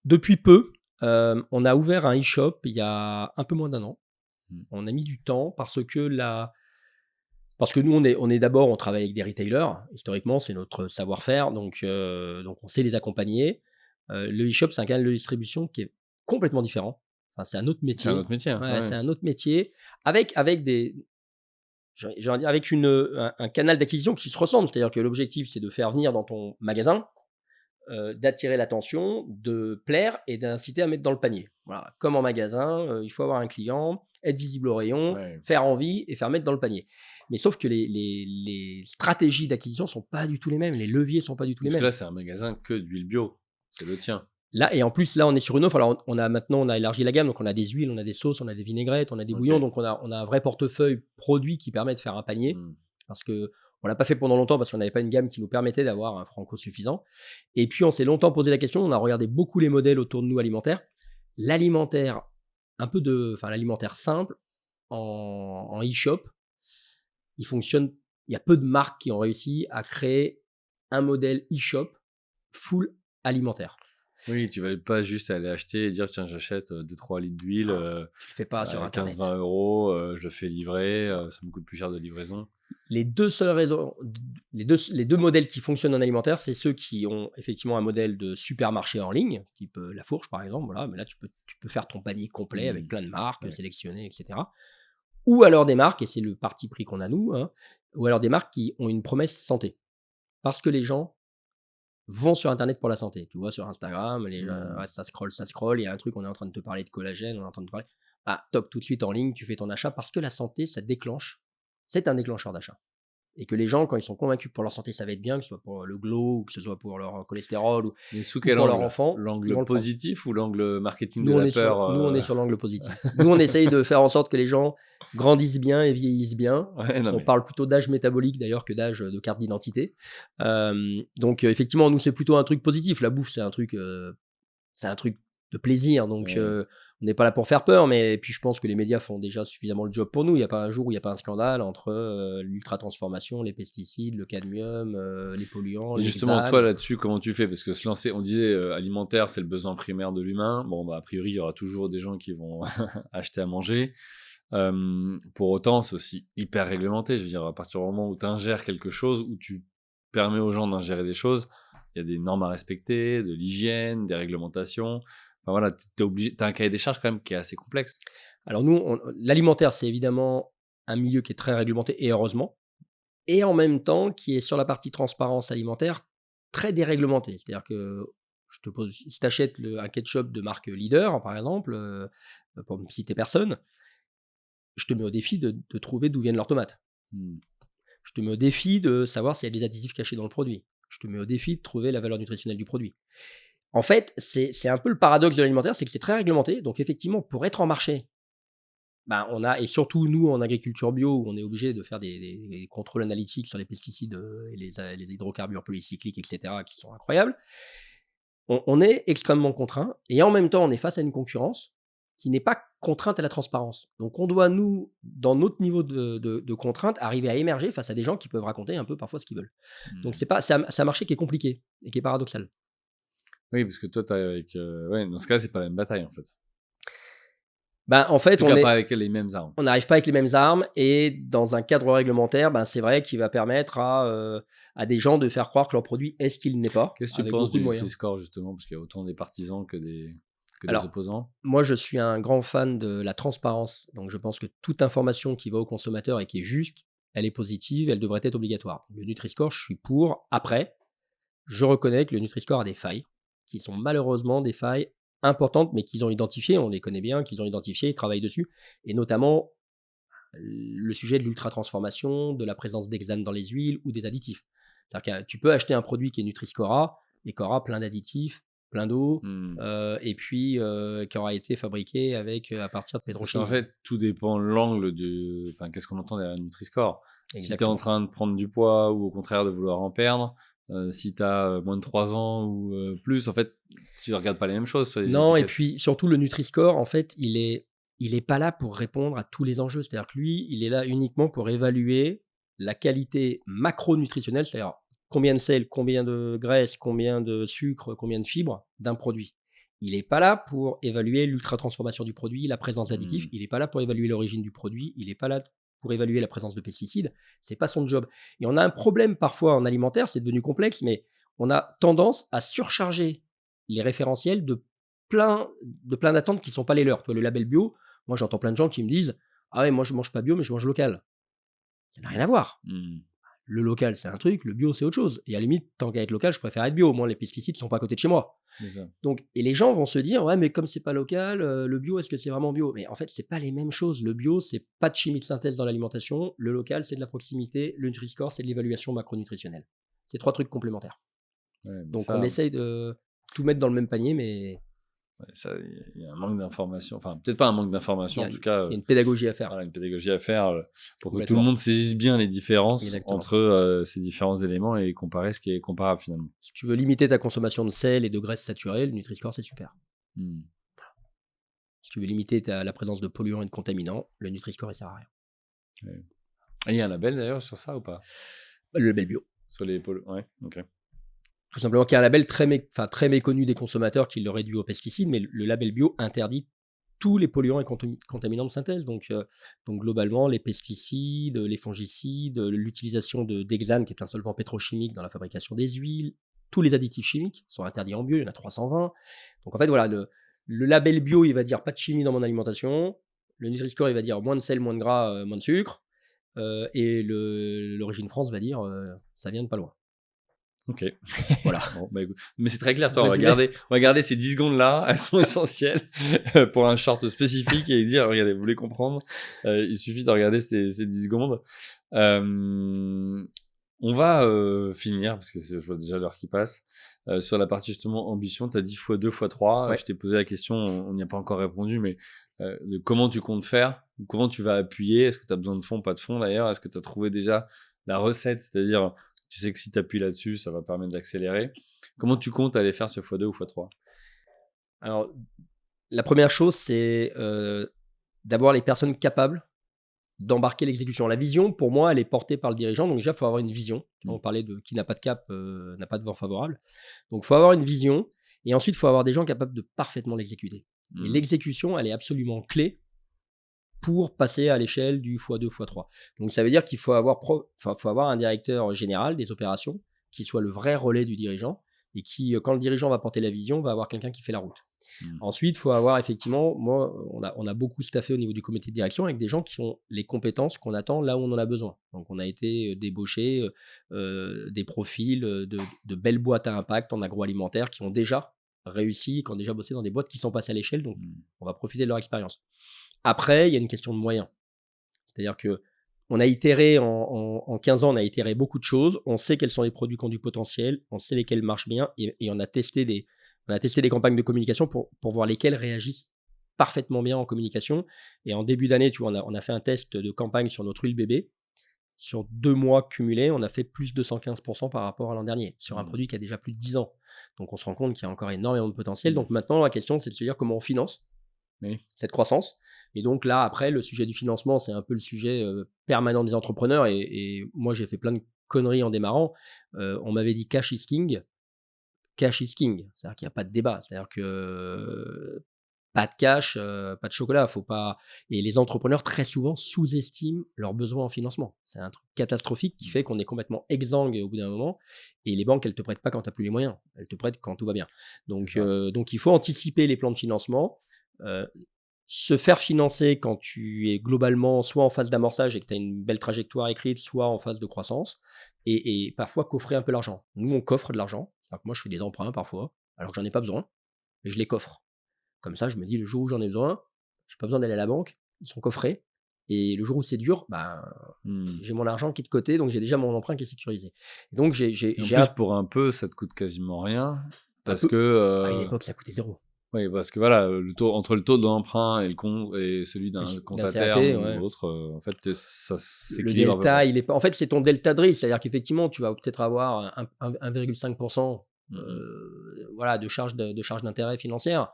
Depuis peu, on a ouvert un e-shop il y a un peu moins d'1 an. On a mis du temps parce que nous, on est d'abord, on travaille avec des retailers. Historiquement, c'est notre savoir-faire, donc on sait les accompagner. Le e-shop, c'est un canal de distribution qui est complètement différent. Enfin, c'est un autre métier. C'est un autre métier. Ouais, c'est un autre métier avec un canal d'acquisition qui se ressemble. C'est-à-dire que l'objectif, c'est de faire venir dans ton magasin, d'attirer l'attention, de plaire et d'inciter à mettre dans le panier. Voilà. Comme en magasin, il faut avoir un client, être visible au rayon, faire envie et faire mettre dans le panier. Mais sauf que les stratégies d'acquisition ne sont pas du tout les mêmes, les leviers ne sont pas du tout les mêmes. Parce que là, c'est un magasin que d'huile bio, c'est le tien. Là, et en plus, là, on est sur une offre. Alors, on a élargi la gamme, donc on a des huiles, on a des sauces, on a des vinaigrettes, on a des bouillons, donc on a un vrai portefeuille produit qui permet de faire un panier, parce que on l'a pas fait pendant longtemps parce qu'on n'avait pas une gamme qui nous permettait d'avoir un franco suffisant. Et puis, on s'est longtemps posé la question, on a regardé beaucoup les modèles autour de nous alimentaires. L'alimentaire, l'alimentaire simple, en e-shop, il fonctionne. Il y a peu de marques qui ont réussi à créer un modèle e-shop full alimentaire. Oui, tu vas pas juste aller acheter et dire tiens, j'achète 2-3 litres d'huile. Tu le fais pas sur Internet. 15-20 euros, je le fais livrer, ça me coûte plus cher de livraison. Les deux seules raisons, les deux modèles qui fonctionnent en alimentaire, c'est ceux qui ont effectivement un modèle de supermarché en ligne, type La Fourche par exemple. Voilà, mais là, tu peux faire ton panier complet avec plein de marques sélectionnées, etc. Ou alors des marques, et c'est le parti pris qu'on a nous, ou alors des marques qui ont une promesse santé. Parce que les gens vont sur Internet pour la santé. Tu vois, sur Instagram, ça scroll, il y a un truc, on est en train de te parler de collagène, on est en train de te parler. Ah, toc, tout de suite en ligne, tu fais ton achat parce que la santé, ça déclenche. C'est un déclencheur d'achat. Et que les gens, quand ils sont convaincus que pour leur santé, ça va être bien, que ce soit pour le glow, ou que ce soit pour leur cholestérol, ou pour leur enfant. L'angle positif ou l'angle marketing de la peur Nous, on est sur l'angle positif. Nous, on essaye de faire en sorte que les gens grandissent bien et vieillissent bien. On parle plutôt d'âge métabolique d'ailleurs que d'âge de carte d'identité. Donc, effectivement, nous, c'est plutôt un truc positif. La bouffe, c'est un truc de plaisir. Donc, on n'est pas là pour faire peur, mais puis je pense que les médias font déjà suffisamment le job pour nous. Il n'y a pas un jour où il n'y a pas un scandale entre l'ultra-transformation, les pesticides, le cadmium, les polluants. Et justement, toi là-dessus, comment tu fais ? Parce que se lancer, on disait alimentaire, c'est le besoin primaire de l'humain. Bon, bah, a priori, il y aura toujours des gens qui vont acheter à manger. Pour autant, c'est aussi hyper réglementé. Je veux dire, à partir du moment où tu ingères quelque chose, où tu permets aux gens d'ingérer des choses, il y a des normes à respecter, de l'hygiène, des réglementations. Enfin, voilà, t'as un cahier des charges quand même qui est assez complexe. Alors nous, l'alimentaire, c'est évidemment un milieu qui est très réglementé, et heureusement, et en même temps qui est sur la partie transparence alimentaire très déréglementé. C'est-à-dire que si tu achètes un ketchup de marque Leader, par exemple, pour ne citer personne, je te mets au défi de trouver d'où viennent leurs tomates. Je te mets au défi de savoir s'il y a des additifs cachés dans le produit. Je te mets au défi de trouver la valeur nutritionnelle du produit. En fait, c'est un peu le paradoxe de l'alimentaire, c'est que c'est très réglementé. Donc effectivement, pour être en marché, on a, et surtout nous en agriculture bio, où on est obligé de faire des contrôles analytiques sur les pesticides et les hydrocarbures polycycliques, etc., qui sont incroyables. On est extrêmement contraint, et en même temps, on est face à une concurrence qui n'est pas contrainte à la transparence. Donc, on doit, nous, dans notre niveau de contrainte, arriver à émerger face à des gens qui peuvent raconter un peu parfois ce qu'ils veulent. Donc, c'est un marché qui est compliqué et qui est paradoxal. Oui, parce que toi, tu arrives avec. Ouais, dans ce cas, c'est pas la même bataille en fait. En fait, on n'est pas avec les mêmes armes. On n'arrive pas avec les mêmes armes, et dans un cadre réglementaire, c'est vrai qu'il va permettre à des gens de faire croire que leur produit est ce qu'il n'est pas. Qu'est-ce que tu penses du Nutri-Score justement, parce qu'il y a autant des partisans que des opposants? Moi, je suis un grand fan de la transparence, donc je pense que toute information qui va au consommateur et qui est juste, elle est positive, elle devrait être obligatoire. Le Nutri-Score, je suis pour. Après, je reconnais que le Nutri-Score a des failles, qui sont malheureusement des failles importantes, mais qu'ils ont identifiées, on les connaît bien, qu'ils ont identifiées, ils travaillent dessus, et notamment le sujet de l'ultra-transformation, de la présence d'hexane dans les huiles ou des additifs. C'est-à-dire que tu peux acheter un produit qui est Nutri-Score A, et qui aura plein d'additifs, plein d'eau, et puis qui aura été fabriqué à partir de pétrochimie. En fait, tout dépend de l'angle de... Enfin, qu'est-ce qu'on entend derrière Nutri-Score. Si tu es en train de prendre du poids ou au contraire de vouloir en perdre, si tu as moins de 3 ans ou plus, en fait, tu ne regardes pas les mêmes choses sur les étiquettes. Et puis surtout, le Nutri-Score, en fait, il est pas là pour répondre à tous les enjeux. C'est-à-dire que lui, il est là uniquement pour évaluer la qualité macronutritionnelle, c'est-à-dire combien de sel, combien de graisse, combien de sucre, combien de fibres d'un produit. Il n'est pas là pour évaluer l'ultra-transformation du produit, la présence d'additifs. Il n'est pas là pour évaluer l'origine du produit. Il n'est pas là pour évaluer la présence de pesticides. C'est pas son job. Et on a un problème parfois en alimentaire, c'est devenu complexe, mais on a tendance à surcharger les référentiels de plein d'attentes qui ne sont pas les leurs. Toi, le label bio, moi j'entends plein de gens qui me disent « Ah ouais, moi je mange pas bio, mais je mange local ». Ça n'a rien à voir. Le local, c'est un truc, le bio, c'est autre chose. Et à la limite, tant qu'à être local, je préfère être bio. Au moins, les pesticides ne sont pas à côté de chez moi. Donc, et les gens vont se dire, ouais, mais comme c'est pas local, le bio, est-ce que c'est vraiment bio? Mais en fait, c'est pas les mêmes choses. Le bio, c'est pas de chimie de synthèse dans l'alimentation. Le local, c'est de la proximité. Le Nutri-Score, c'est de l'évaluation macronutritionnelle. C'est 3 trucs complémentaires. Ouais, donc, on essaye de tout mettre dans le même panier, mais... Il y a un manque d'information, enfin peut-être pas un manque d'information, en tout cas il y a une pédagogie à faire. Voilà, une pédagogie à faire pour que tout le monde saisisse bien les différences entre ces différents éléments et comparer ce qui est comparable finalement. Si tu veux limiter ta consommation de sel et de graisses saturées, le Nutri-Score c'est super. Si tu veux limiter la présence de polluants et de contaminants, le Nutri-Score il sert à rien. Et il y a un label d'ailleurs sur ça ou pas? Le label bio. Sur les polluants, ouais, ok. Tout simplement qu'il y a un label très méconnu des consommateurs qui le réduit aux pesticides, mais le label bio interdit tous les polluants et contaminants de synthèse. Donc globalement, les pesticides, les fongicides, l'utilisation d'hexane, qui est un solvant pétrochimique dans la fabrication des huiles, tous les additifs chimiques sont interdits en bio, il y en a 320. Donc en fait, voilà, le label bio, il va dire pas de chimie dans mon alimentation. Le Nutri-Score, il va dire moins de sel, moins de gras, moins de sucre. Et l'Origine France va dire ça vient de pas loin. Ok. Voilà. Bon, écoute. Mais c'est très clair, on va garder ces 10 secondes-là, elles sont essentielles pour un short spécifique et dire, regardez, vous voulez comprendre, il suffit de regarder ces 10 secondes. On va finir, parce que je vois déjà l'heure qui passe, sur la partie justement ambition. Tu as dit x2, x3. Ouais. Je t'ai posé la question, on n'y a pas encore répondu, mais de comment tu comptes faire, comment tu vas appuyer, est-ce que tu as besoin de fonds, pas de fonds d'ailleurs, est-ce que tu as trouvé déjà la recette, c'est-à-dire... Tu sais que si tu appuies là-dessus, ça va permettre d'accélérer. Comment tu comptes aller faire ce x2 ou x3? Alors, la première chose, c'est d'avoir les personnes capables d'embarquer l'exécution. La vision, pour moi, elle est portée par le dirigeant. Donc déjà, il faut avoir une vision. On parlait de qui n'a pas de cap, n'a pas de vent favorable. Donc, il faut avoir une vision. Et ensuite, il faut avoir des gens capables de parfaitement l'exécuter. Et l'exécution, elle est absolument clé pour passer à l'échelle du x2, x3. Donc ça veut dire qu'il faut avoir un directeur général des opérations qui soit le vrai relais du dirigeant et qui, quand le dirigeant va porter la vision, va avoir quelqu'un qui fait la route. Ensuite, il faut avoir effectivement, on a beaucoup staffé au niveau du comité de direction avec des gens qui ont les compétences qu'on attend là où on en a besoin. Donc on a été débauché des profils de belles boîtes à impact en agroalimentaire qui ont déjà réussi, qui ont déjà bossé dans des boîtes qui sont passées à l'échelle, donc on va profiter de leur expérience. Après, il y a une question de moyens. C'est-à-dire qu'on a itéré en 15 ans, on a itéré beaucoup de choses. On sait quels sont les produits qui ont du potentiel, on sait lesquels marchent bien et on a testé des campagnes de communication pour voir lesquelles réagissent parfaitement bien en communication. Et en début d'année, tu vois, on a fait un test de campagne sur notre huile bébé. Sur 2 mois cumulés, on a fait plus de 115% par rapport à l'an dernier, sur un produit qui a déjà plus de 10 ans. Donc on se rend compte qu'il y a encore énormément de potentiel. Donc maintenant, la question, c'est de se dire comment on finance cette croissance. Et donc là, après, le sujet du financement, c'est un peu le sujet permanent des entrepreneurs. Et moi, j'ai fait plein de conneries en démarrant. On m'avait dit cash is king. Cash is king. C'est-à-dire qu'il n'y a pas de débat. C'est-à-dire que pas de cash, pas de chocolat. Faut pas... Et les entrepreneurs, très souvent, sous-estiment leurs besoins en financement. C'est un truc catastrophique qui fait qu'on est complètement exsangue au bout d'un moment. Et les banques, elles ne te prêtent pas quand tu n'as plus les moyens. Elles te prêtent quand tout va bien. Donc il faut anticiper les plans de financement. Se faire financer quand tu es globalement soit en phase d'amorçage et que tu as une belle trajectoire écrite, soit en phase de croissance, et parfois coffrer un peu l'argent. Nous, on coffre de l'argent. Alors que moi, je fais des emprunts parfois, alors que j'en ai pas besoin, mais je les coffre. Comme ça, je me dis, le jour où j'en ai besoin, je n'ai pas besoin d'aller à la banque, ils sont coffrés. Et le jour où c'est dur, j'ai mon argent qui est de côté, donc j'ai déjà mon emprunt qui est sécurisé. Et donc, pour un peu, ça te coûte quasiment rien, parce à que... une époque, ça coûtait zéro. Oui, parce que voilà, entre le taux de l'emprunt et celui d'un compte à terme ou autre, en fait, ça s'équilibre. Le delta, il est pas. En fait, c'est ton delta de risque, c'est-à-dire qu'effectivement, tu vas peut-être avoir 1,5% voilà, de charge d'intérêt financière,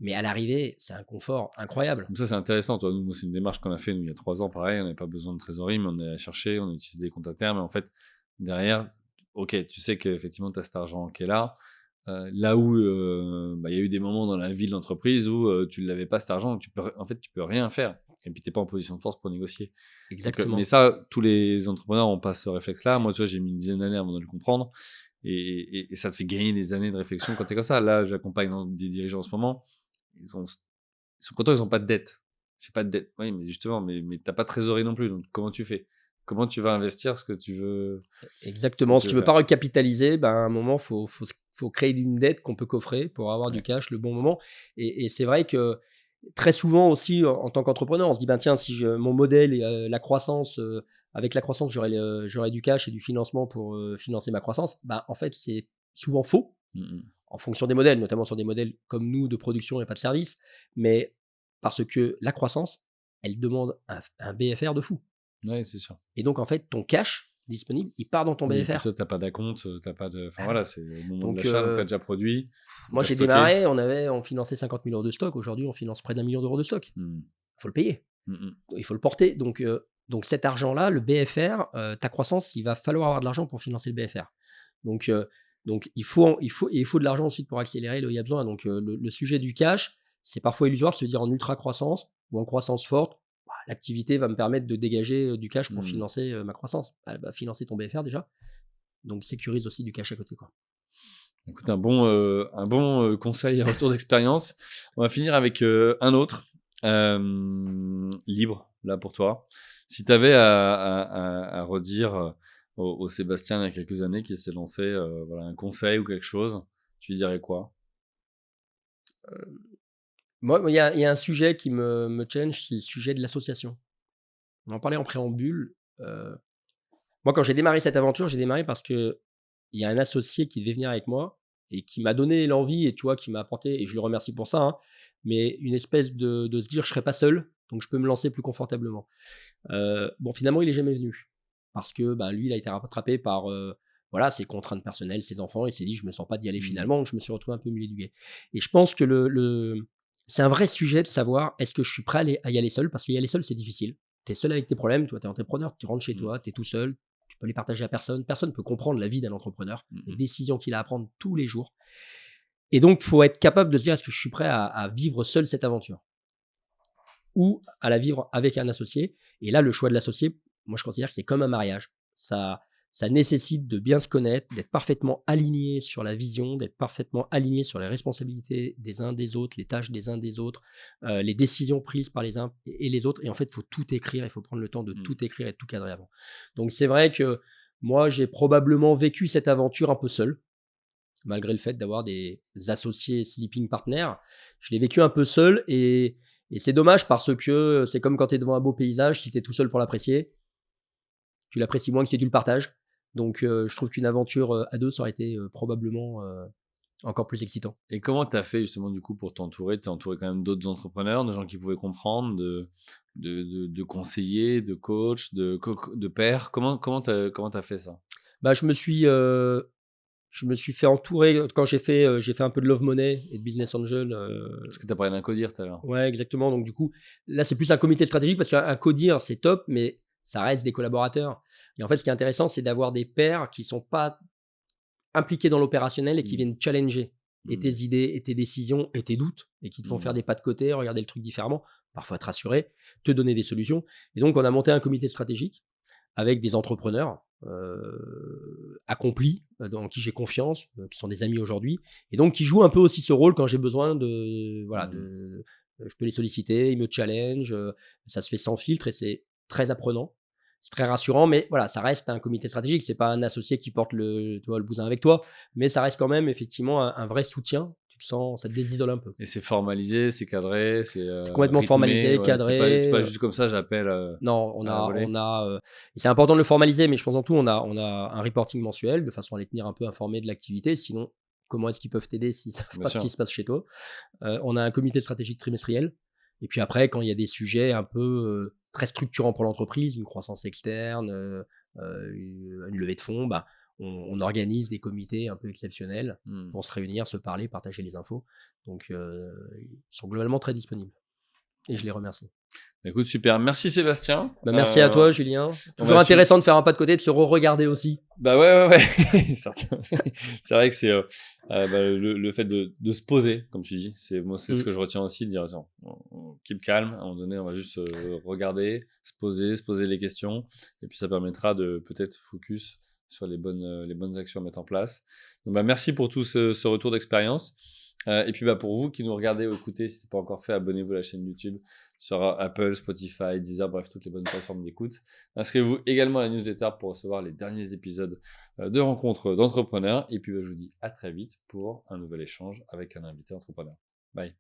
mais à l'arrivée, c'est un confort incroyable. Donc ça, c'est intéressant. Toi, nous, c'est une démarche qu'on a fait il y a 3 ans, pareil, on n'avait pas besoin de trésorerie, mais on est allé chercher, on a utilisé des comptes à terme, et en fait, derrière, ok, tu sais qu'effectivement, tu as cet argent qui est là. Là où il y a eu des moments dans la vie de l'entreprise où tu ne l'avais pas cet argent, tu peux rien faire. Et puis tu n'es pas en position de force pour négocier. Exactement. Donc, mais ça, tous les entrepreneurs n'ont pas ce réflexe-là. Moi, tu vois, j'ai mis une dizaine d'années avant de le comprendre. Et ça te fait gagner des années de réflexion quand tu es comme ça. Là, j'accompagne des dirigeants en ce moment. Ils sont contents, ils n'ont pas de dette. J'ai pas de dette. Oui, mais justement, mais tu n'as pas de trésorerie non plus. Donc comment tu fais ? Comment tu vas investir ce que tu veux? Exactement. Si tu veux pas recapitaliser, à un moment, faut créer une dette qu'on peut coffrer pour avoir du cash le bon moment. Et c'est vrai que très souvent aussi, en tant qu'entrepreneur, on se dit, tiens, si mon modèle est la croissance, avec la croissance, j'aurai du cash et du financement pour financer ma croissance. En fait, c'est souvent faux en fonction des modèles, notamment sur des modèles comme nous de production et pas de service. Mais parce que la croissance, elle demande un BFR de fou. Oui, c'est sûr. Et donc, en fait, ton cash disponible, il part dans ton BFR. Toi, tu n'as pas d'acompte, tu n'as pas de... Enfin, voilà, c'est au moment de l'achat, donc tu as déjà produit. Moi, j'ai démarré, on finançait 50 000 € de stock. Aujourd'hui, on finance près d'1 million d'euros de stock. Il faut le payer. Il faut le porter. Donc cet argent-là, le BFR, ta croissance, il va falloir avoir de l'argent pour financer le BFR. Donc il faut de l'argent ensuite pour accélérer là où il y a besoin. Donc, le sujet du cash, c'est parfois illusoire de se dire en ultra-croissance ou en croissance forte, l'activité va me permettre de dégager du cash pour financer ma croissance. Elle va financer ton BFR déjà. Donc, sécurise aussi du cash à côté, quoi. Écoute, un bon conseil à retour d'expérience. On va finir avec un autre, libre, là pour toi. Si tu avais à redire au Sébastien il y a quelques années qui s'est lancé un conseil ou quelque chose, tu lui dirais quoi? Moi, il y a un sujet qui me challenge, c'est le sujet de l'association. On en parlait en préambule. Moi, quand j'ai démarré cette aventure, j'ai démarré parce qu'il y a un associé qui devait venir avec moi et qui m'a donné l'envie et tu vois, qui m'a apporté, et je le remercie pour ça, mais une espèce de se dire je ne serai pas seul, donc je peux me lancer plus confortablement. Finalement, il n'est jamais venu parce que lui, il a été rattrapé par ses contraintes personnelles, ses enfants, et il s'est dit je ne me sens pas d'y aller finalement, donc je me suis retrouvé un peu au milieu du gué. Et je pense que c'est un vrai sujet de savoir est-ce que je suis prêt à y aller seul, parce qu'y aller seul, c'est difficile. Tu es seul avec tes problèmes, tu es entrepreneur, tu rentres chez toi, tu es tout seul, tu peux les partager à personne, personne ne peut comprendre la vie d'un entrepreneur, les décisions qu'il a à prendre tous les jours. Et donc, il faut être capable de se dire est-ce que je suis prêt à vivre seul cette aventure ou à la vivre avec un associé. Et là, le choix de l'associé, moi, je considère que c'est comme un mariage. Ça nécessite de bien se connaître, d'être parfaitement aligné sur la vision, d'être parfaitement aligné sur les responsabilités des uns des autres, les tâches des uns des autres, les décisions prises par les uns et les autres. Et en fait, il faut tout écrire, il faut prendre le temps de tout écrire et de tout cadrer avant. Donc, c'est vrai que moi, j'ai probablement vécu cette aventure un peu seul, malgré le fait d'avoir des associés sleeping partners. Je l'ai vécu un peu seul et c'est dommage parce que c'est comme quand tu es devant un beau paysage, si tu es tout seul pour l'apprécier, tu l'apprécies moins que si tu le partages. Donc, je trouve qu'une aventure à deux, ça aurait été probablement encore plus excitant. Et comment tu as fait justement du coup pour t'entourer? Tu es entouré quand même d'autres entrepreneurs, de gens qui pouvaient comprendre, de conseillers, de coachs, de pairs? Comment tu as fait ça? Bah, je me suis fait entourer quand j'ai fait un peu de Love Money et de Business Angel, Parce que tu as parlé d'un codir tout à l'heure. ouais, exactement. Donc du coup, là, c'est plus un comité stratégique parce qu'un codir, c'est top, mais ça reste des collaborateurs. Et en fait, ce qui est intéressant, c'est d'avoir des pairs qui sont pas impliqués dans l'opérationnel et qui Mmh. viennent challenger et tes Mmh. idées et tes décisions et tes doutes et qui te font faire Mmh. des pas de côté, regarder le truc différemment, parfois te rassurer, te donner des solutions. Et donc, on a monté un comité stratégique avec des entrepreneurs accomplis, dans qui j'ai confiance, qui sont des amis aujourd'hui, et donc qui jouent un peu aussi ce rôle quand j'ai besoin de, voilà, Mmh. je peux les solliciter, ils me challenge, ça se fait sans filtre et c'est très apprenant. C'est très rassurant, mais voilà, ça reste un comité stratégique. C'est pas un associé qui porte tu vois, le bousin avec toi, mais ça reste quand même effectivement un vrai soutien. Tu te sens, ça te désisole un peu. Et c'est formalisé, c'est cadré, c'est, C'est complètement rythmé, formalisé, ouais, c'est cadré. pas juste comme ça, j'appelle, Non, à la volée? et c'est important de le formaliser, mais je pense en tout, on a un reporting mensuel de façon à les tenir un peu informés de l'activité. Sinon, comment est-ce qu'ils peuvent t'aider s'ils ne savent Bien pas ce qui sûr. se passe chez toi? On a un comité stratégique trimestriel et puis après, quand il y a des sujets un peu, très structurants pour l'entreprise, une croissance externe, une levée de fonds, bah, on organise des comités un peu exceptionnels Mmh. pour se réunir, se parler, partager les infos. Donc, ils sont globalement très disponibles et je les remercie. Écoute, super. Merci Sébastien. Bah, merci à toi, Julien. On Toujours va suivre. intéressant de faire un pas de côté, de se re-regarder aussi. Bah ouais, ouais, ouais. Certain. C'est vrai que c'est bah, le fait de se poser, comme tu dis. Moi, c'est ce Mmh. que je retiens aussi, de dire, attends, on keep calm. À un moment donné, on va juste regarder, se poser les questions. Et puis, ça permettra de peut-être focus sur les bonnes actions à mettre en place. Donc, bah, merci pour tout ce retour d'expérience. Et puis, bah, pour vous qui nous regardez ou écoutez, si ce n'est pas encore fait, abonnez-vous à la chaîne YouTube sur Apple, Spotify, Deezer, bref, toutes les bonnes plateformes d'écoute. Inscrivez-vous également à la newsletter pour recevoir les derniers épisodes de rencontres d'entrepreneurs. Et puis, bah, je vous dis à très vite pour un nouvel échange avec un invité entrepreneur. Bye.